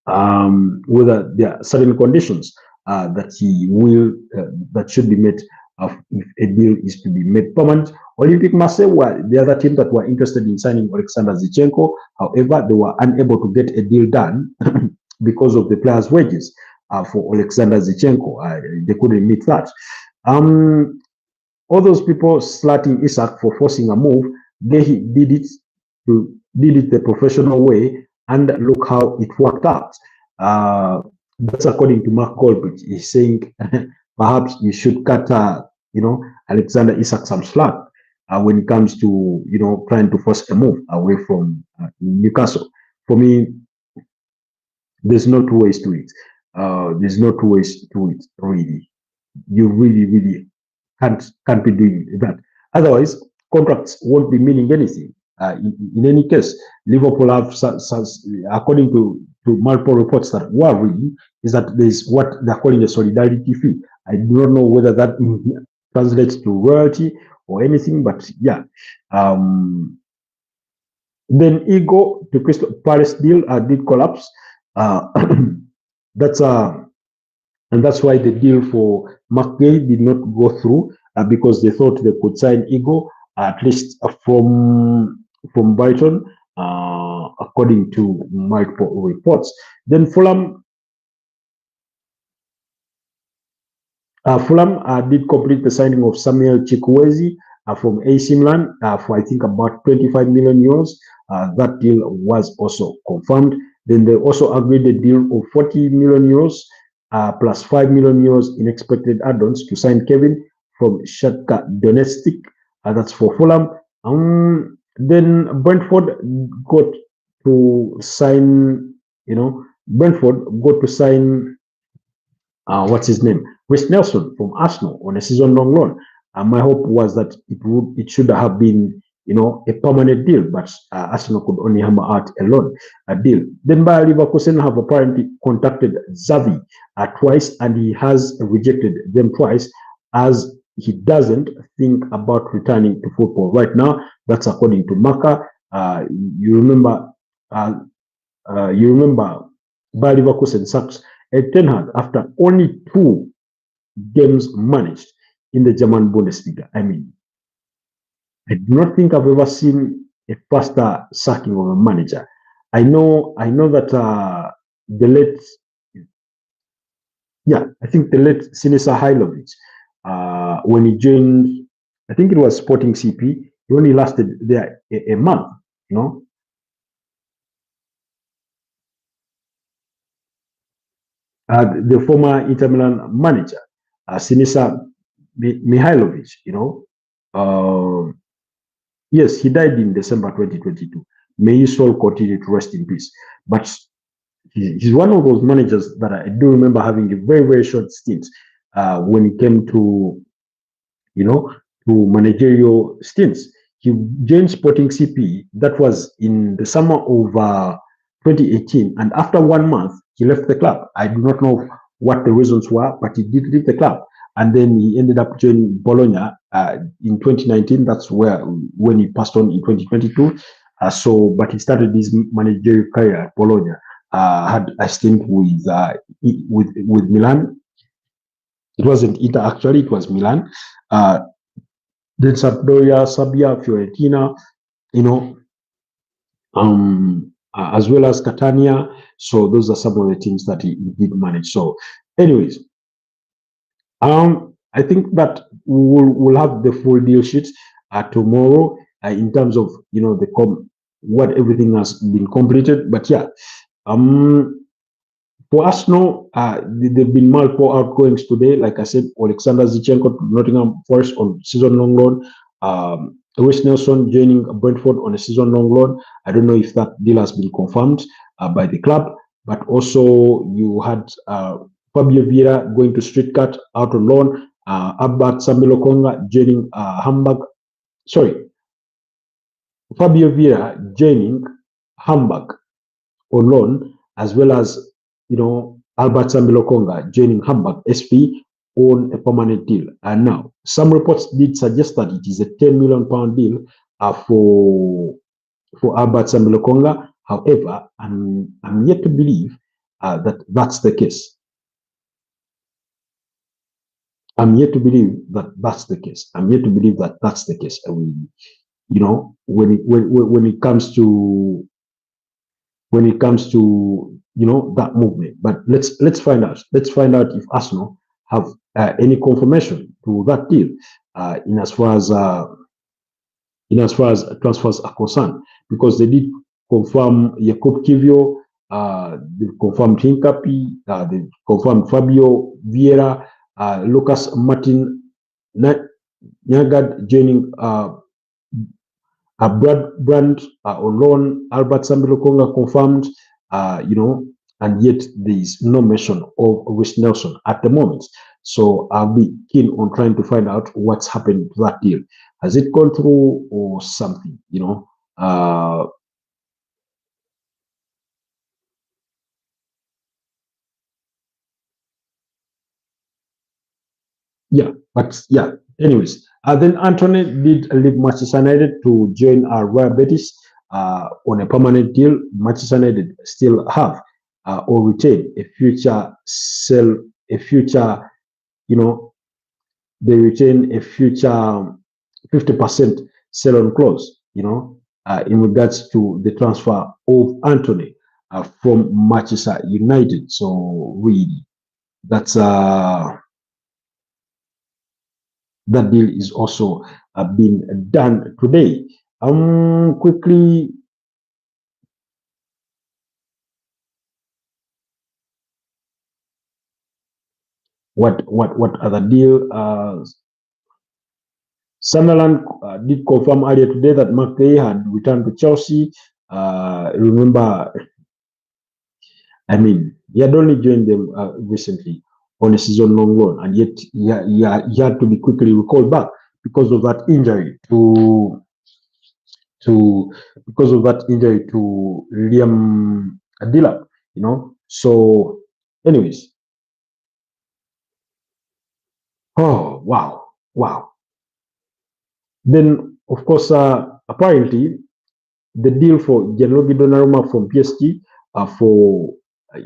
there are certain conditions that he will that should be met if a deal is to be made permanent. Olympic Marseille were the other team that were interested in signing Alexander Zinchenko. However, they were unable to get a deal done because of the players' wages for Alexander Zinchenko. They couldn't meet that. All those people slating Isak for forcing a move, they did it the professional way, and look how it worked out. That's according to Marc Guehi. He's saying perhaps you should cut, Alexander Isak some slack when it comes to, trying to force a move away from Newcastle. For me, there's no two ways to it. There's no two ways to it, really. You really can't be doing that. Otherwise, contracts won't be meaning anything. In any case, Liverpool have, according to multiple reports that were reading, is that there's what they're calling a solidarity fee. I do not know whether that translates to royalty or anything, but yeah. Then Ego to Crystal Palace deal did collapse. That's and that's why the deal for Marc Guehi did not go through, because they thought they could sign Ego at least from Brighton, according to multiple reports. Then Fulham did complete the signing of Samuel Chukwueze from AC Milan for, I think, about 25 million euros. That deal was also confirmed. Then they also agreed a deal of 40 million euros plus 5 million euros in expected add-ons to sign Kevin from Shakhtar Donetsk. That's for Fulham. Then Brentford got to sign, what's his name? Reece Nelson from Arsenal on a season-long loan. My hope was that it should have been, a permanent deal, but Arsenal could only hammer out a deal. Then Bayer Leverkusen have apparently contacted Xavi twice, and he has rejected them twice, as he doesn't think about returning to football right now. That's according to Marca. You remember Bayer Leverkusen sacked Ten Hag after only 2 games managed in the German Bundesliga. I mean, I do not think I've ever seen a faster sacking of a manager. I know that the late Sinisa Hajlovic, when he joined, I think it was Sporting CP, he only lasted there a month, the former Inter Milan manager, Sinisa Mihajlovic, yes, he died in December 2022. May his soul continue to rest in peace. But he's one of those managers that I do remember having a very, very short stint when it came to, to managerial stints. He joined Sporting CP. That was in the summer of 2018. And after 1 month, he left the club. I do not know what the reasons were, but he did leave the club. And then he ended up joining Bologna in 2019. That's when he passed on in 2022. But he started his managerial career at Bologna. Had a stint with Milan. It wasn't Inter actually; it was Milan. Then Sampdoria, Sabia, Fiorentina, as well as Catania. So those are some of the teams that he did manage. So, anyways. I think that we'll have the full deal sheet tomorrow in terms of what everything has been completed. But yeah, for Arsenal, there've been multiple outgoings today. Like I said, Alexander Zinchenko to Nottingham Forest on season-long loan. Reece Nelson joining Brentford on a season-long loan. I don't know if that deal has been confirmed by the club, but also you had Fabio Vieira going to Stuttgart out on loan. Albert Sambilokonga joining Hamburg. Sorry, Fabio Vieira joining Hamburg on loan, as well as Albert Sambilokonga joining Hamburg SP on a permanent deal. And now some reports did suggest that it is a £10 million deal for Albert Sambilokonga. However, I'm yet to believe that that's the case. I'm yet to believe that that's the case. I'm yet to believe that that's the case. When it comes to that movement. But let's find out. Let's find out if Arsenal have any confirmation to that deal in as far as transfers are concerned, because they did confirm Jakub Kivio, they confirmed Hincapi, they confirmed Fabio Vieira, Lucas Martin Nyagad joining Brand on loan, Albert Sambilokonga confirmed, and yet there is no mention of Rich Nelson at the moment. So I'll be keen on trying to find out what's happened to that deal. Has it gone through or something? Yeah, but yeah. Anyways, then Anthony did leave Manchester United to join Royal Betis on a permanent deal. Manchester United still have or retain a future sell, a future, they retain a future 50% sell on clause, in regards to the transfer of Anthony from Manchester United. So really, that's that deal is also been done today. Quickly, what other deal? Sunderland did confirm earlier today that Marc Guehi had returned to Chelsea. Remember, I mean, he had only joined them recently on a season-long loan, and yet he had to be quickly recalled back because of that injury to Liam Delap, So, anyways, oh wow. Then, of course, apparently, the deal for Gianluigi Donnarumma from PSG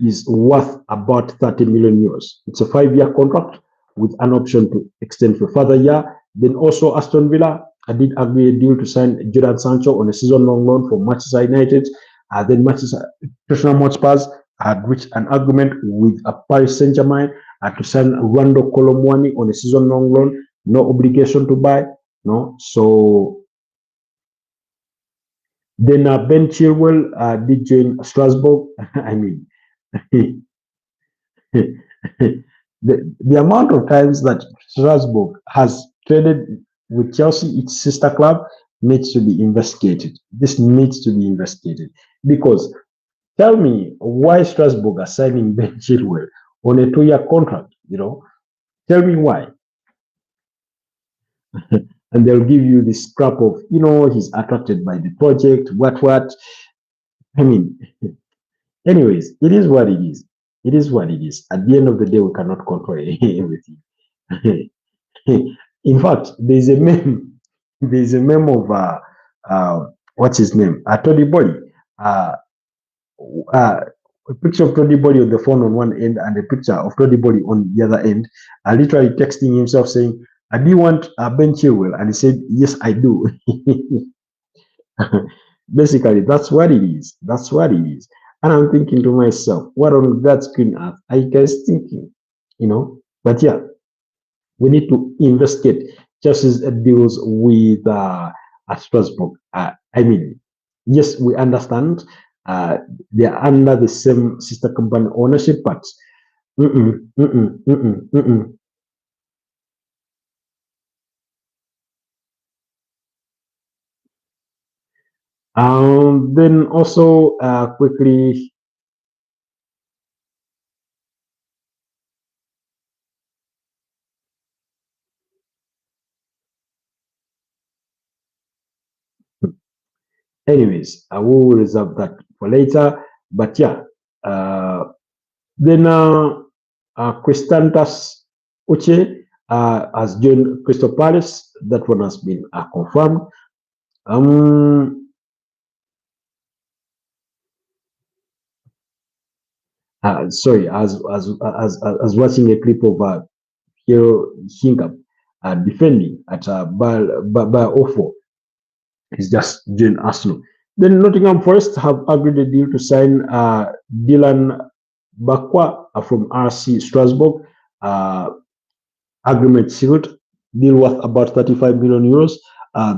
is worth about 30 million euros. It's a 5-year contract with an option to extend for further year. Then also Aston Villa did agree a deal to sign Jadon Sancho on a season-long loan for Manchester United. Then Tottenham Hotspur had reached an agreement with Paris Saint-Germain to sign Rando Colomwani on a season-long loan. No obligation to buy. No, so then Ben Chilwell did join Strasbourg. I mean, the amount of times that Strasbourg has traded with Chelsea, its sister club, needs to be investigated. This needs to be investigated, because tell me why Strasbourg are signing Ben Chilwell on a 2-year contract. Tell me why. And they'll give you this crap of, he's attracted by the project, what. I mean, anyways, it is what it is. It is what it is. At the end of the day, we cannot control everything. In fact, there's a meme. There's a meme of what's his name? Tony Body. A picture of Tony Body on the phone on one end and a picture of Tony Body on the other end, literally texting himself saying, "Do you want Ben Chilwell?" And he said, "Yes, I do." Basically, that's what it is. That's what it is. And I'm thinking to myself, what on God's green earth are you guys thinking? But yeah, we need to investigate just as it deals with Strasbourg. I mean, yes, we understand they are under the same sister company ownership, but mm-mm, mm-mm, mm-mm, mm-mm. Then also quickly, Anyways, I will reserve that for later. But yeah, uh, then Cristantas Uche has joined Crystal Palace. That one has been confirmed. Sorry, as watching a clip of Hero Hinkap defending at Bar Ofo. He's just joined Arsenal. Then Nottingham Forest have agreed a deal to sign Dylan Bakwa from RC Strasbourg. Uh, Agreement sealed. Deal worth about 35 million euros.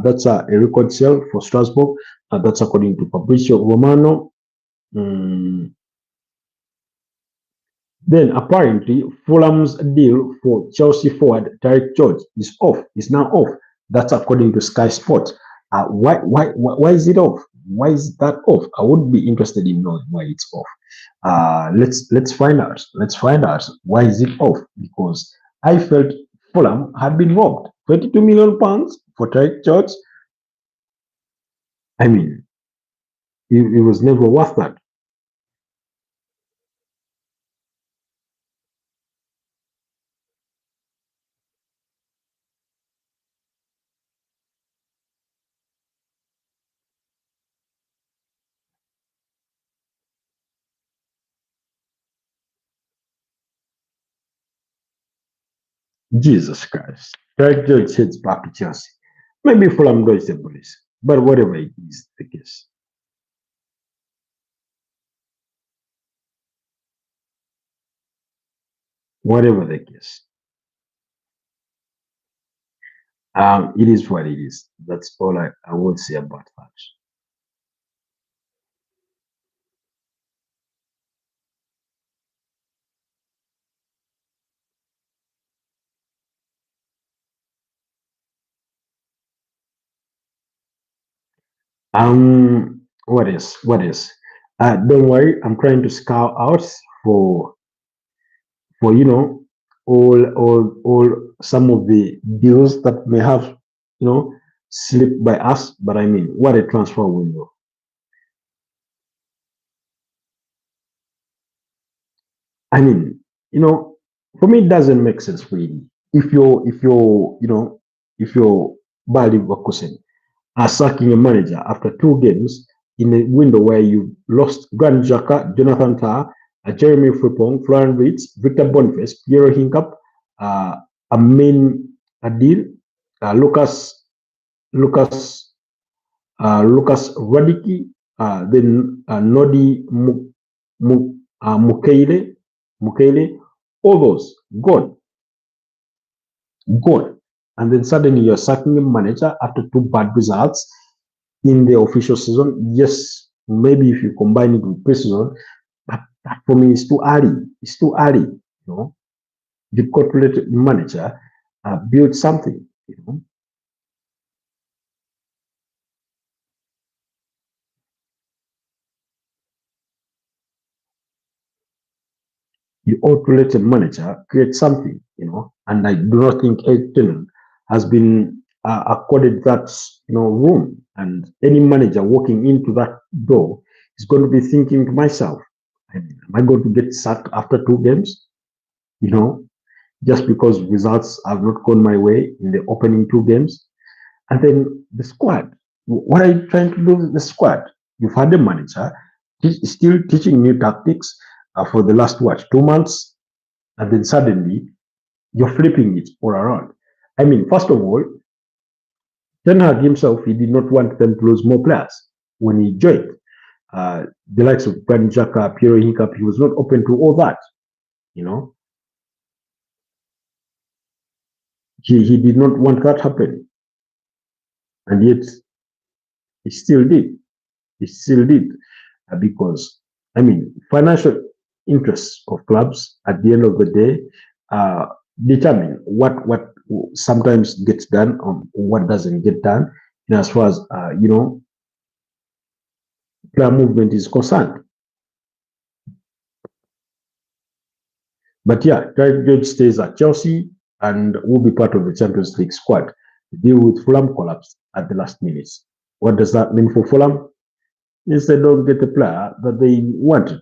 That's a record sale for Strasbourg. That's according to Fabrizio Romano. Mm. Then apparently Fulham's deal for Chelsea forward Derek George is now off. That's according to Sky Sports. Why is it off? Why is that off? I would be interested in knowing why it's off. Let's find out. Let's find out why is it off, because I felt Fulham had been robbed. 22 million pounds for Derek George. I mean, it was never worth that. Jesus Christ. Derek George heads back to Chelsea. Maybe Fulham dodged the police, but whatever it is the case. Whatever the case. It is what it is. That's all I would say about that. What is? What is? Don't worry, I'm trying to scout out for for all some of the deals that may have slipped by us. But I mean, what a transfer window! I mean, for me, it doesn't make sense really. If you're Bayer Leverkusen are sacking a manager after 2 games in a window where you lost Grand Xhaka, Jonathan Tah, Jeremy Frimpong, Florian Wirtz, Victor Boniface, Piero Hincap, Amin Adil, Lucas Lucas Radicki, then Nodi Mukele, all those gone, gone. And then suddenly you're sacking a manager after 2 bad results in the official season. Yes, maybe if you combine it with preseason, but that for me is too early. It's too early. The corporate manager build something. You ought to let a manager create something. And I do not think Elton has been accorded that room. And any manager walking into that door is going to be thinking to myself, am I going to get sacked after 2 games? Just because results have not gone my way in the opening 2 games. And then the squad. What are you trying to do with the squad? You've had a manager still teaching new tactics for the last 2 months, and then suddenly you're flipping it all around. I mean, first of all, Ten Hag himself, he did not want them to lose more players when he joined. The likes of Granit Xhaka, Piero Hincap, he was not open to all that. He did not want that happening, and yet he still did. He still did because I mean, financial interests of clubs at the end of the day determine what sometimes gets done or what doesn't get done. And as far as player movement is concerned. But yeah, Derek George stays at Chelsea and will be part of the Champions League squad. The deal with Fulham collapsed at the last minute. What does that mean for Fulham? means they don't get the player that they wanted.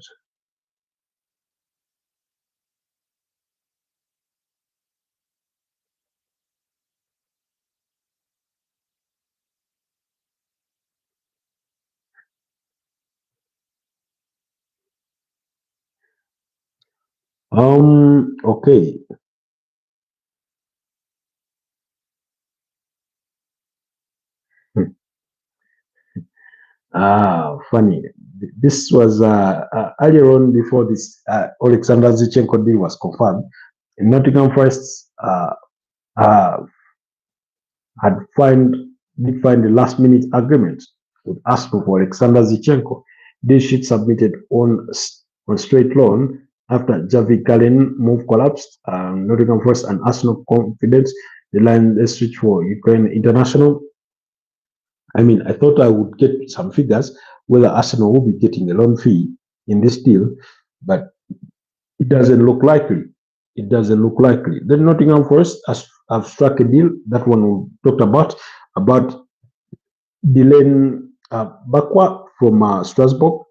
Okay. Funny. This was earlier on before this Alexander Zichenko deal was confirmed. Nottingham Forest uh, had did find a last minute agreement with Arsenal for Alexander Zichenko. This sheet submitted on straight loan after Javi Galen move collapsed. Nottingham Forest and Arsenal confidence the line let's switch for Ukraine international. I mean, I thought I would get some figures whether Arsenal will be getting a loan fee in this deal, but it doesn't look likely. It doesn't look likely. Then Nottingham Forest has have struck a deal. That one we talked about Dylan Bakwa from Strasbourg.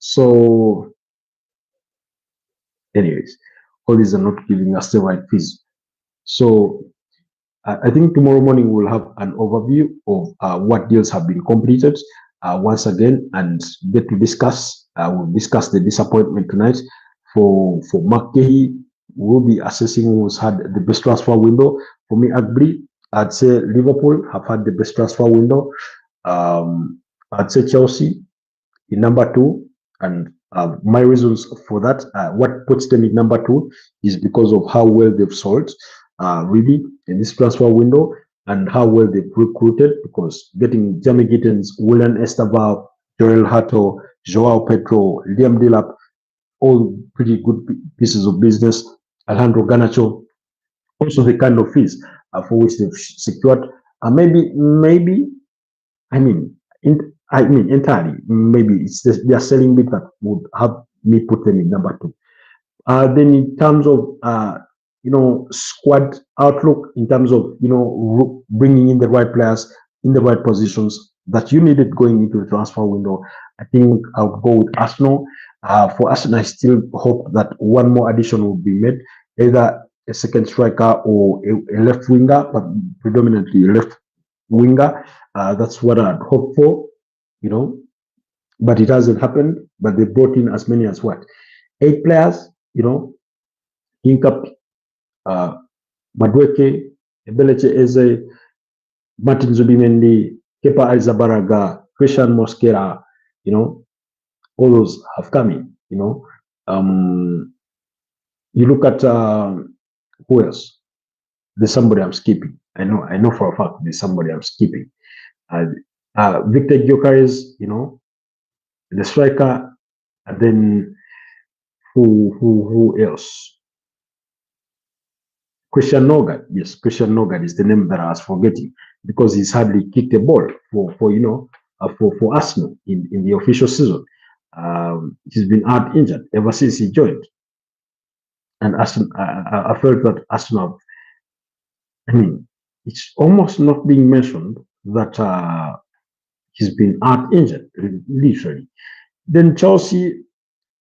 So anyways, all these are not giving us the right fees. So I think tomorrow morning we'll have an overview of what deals have been completed once again and get to discuss. We'll discuss the disappointment tonight for Marc Guehi. We'll be assessing who's had the best transfer window. For me, I'd say Liverpool have had the best transfer window. I'd say Chelsea in number two, and my reasons for that, what puts them in number two is because of how well they've sold, really, in this transfer window, and how well they've recruited, because getting Jamie Gittens, William Estaval, Joel Hato, Joao Pedro, Liam Delap, all pretty good pieces of business. Alejandro Garnacho, also the kind of fees for which they've secured. Maybe, I mean, entirely. Maybe it's their selling bit that would have me put them in number two. Then in terms of squad outlook, in terms of bringing in the right players in the right positions that you needed going into the transfer window, I think I'll go with Arsenal. For Arsenal, I still hope that one more addition will be made, either a second striker or a left winger, but predominantly a left winger. That's what I'd hope for, but it hasn't happened. But they brought in as many as what? 8 players, Hinkap, Madueke, Ebeleche Eze, Martin Zubimendi, Kepa Arrizabalaga, Christian Mosquera, all those have come in, you look at who else? There's somebody I'm skipping. I know for a fact there's somebody I'm skipping. Victor Gyökeres, the striker, and then who else? Christian Nogard. Yes, Christian Nogard is the name that I was forgetting, because he's hardly kicked a ball for Arsenal in the official season. He's been out injured ever since he joined, and Arsenal, I felt that Arsenal, it's almost not being mentioned that he's been out injured, literally. Then Chelsea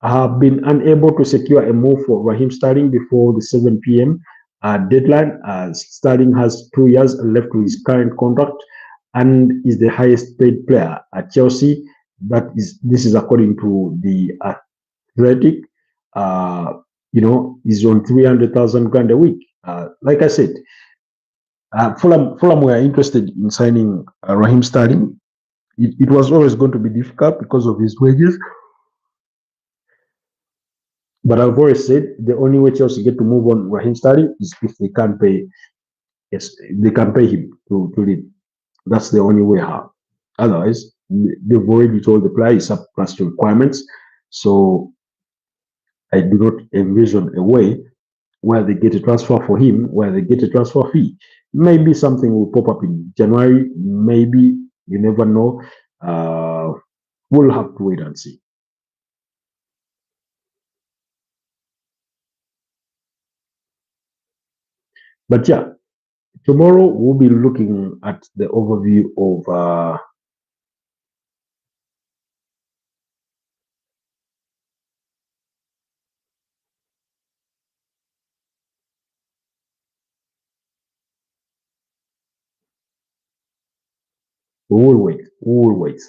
have been unable to secure a move for Raheem Sterling before the 7 p.m. Deadline. Sterling has 2 years left to his current contract and is the highest paid player at Chelsea. This is according to the Athletic. Is on 300,000 grand a week. Like I said, Fulham were interested in signing Raheem Sterling. It was always going to be difficult because of his wages. But I've always said the only way Chelsea get to move on Raheem Sterling is if they can pay. Yes, they can pay him to leave. That's the only way how. Otherwise, they've already told the player he's up plus to requirements. So I do not envision a way where they get a transfer for him, where they get a transfer fee. Maybe something will pop up in January. Maybe, you never know. We'll have to wait and see. But yeah, Tomorrow we'll be looking at the overview of we will wait. We will wait.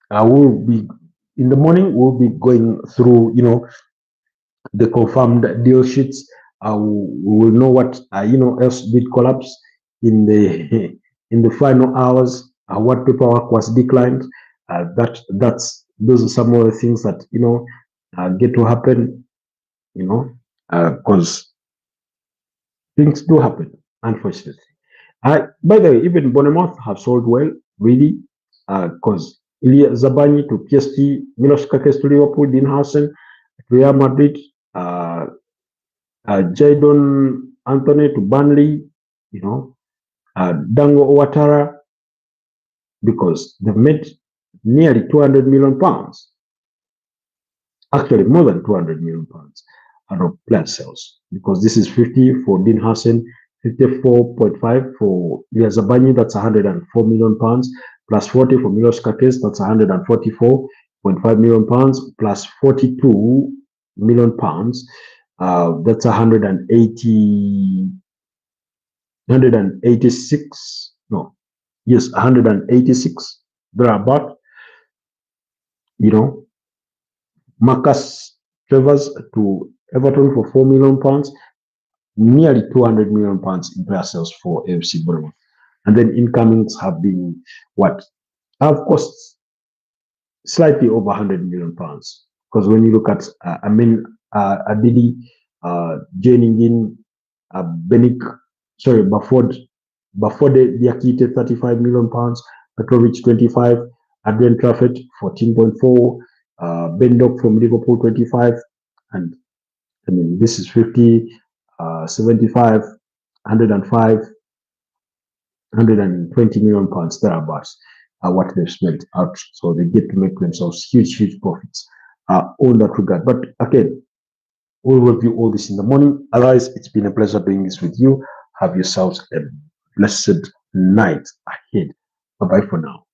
I will be in the morning. We'll be going through, the confirmed deal sheets. We will know what else did collapse in the in the final hours. What paperwork was declined. Those are some of the things that get to happen. Because things do happen, unfortunately. By the way, even Bournemouth have sold well, really, because Ilya Zabani to PSG, Milos Kakes to Liverpool, Dean Howson to Real Madrid, Jadon Anthony to Burnley, Dango Ouattara, because they've made nearly 200 million pounds, actually more than 200 million pounds out of player sales, because this is 50 for Dean Howson, 54.5 for Ilya Zabani, that's 104 million pounds, plus 40 for Milos Kakes, that's 144.5 million pounds, plus 42 million pounds, that's 186, no, yes, 186, thereabout, Marcus Travers to Everton for 4 million pounds, nearly 200 million pounds in player sales for AFC Bournemouth. And then incomings have been have cost slightly over 100 million pounds. Because when you look at Adidi, joining in Baford Diakite 35 million pounds, Petrovic 25, Adrian Trafford 14.4, Bendok from Liverpool 25, and this is 50, 75, 105, 120 million pounds thereabouts are what they've spent out. So they get to make themselves huge profits on that regard. But again, we'll review all this in the morning. Otherwise, it's been a pleasure doing this with you. Have yourselves a blessed night ahead. Bye-bye for now.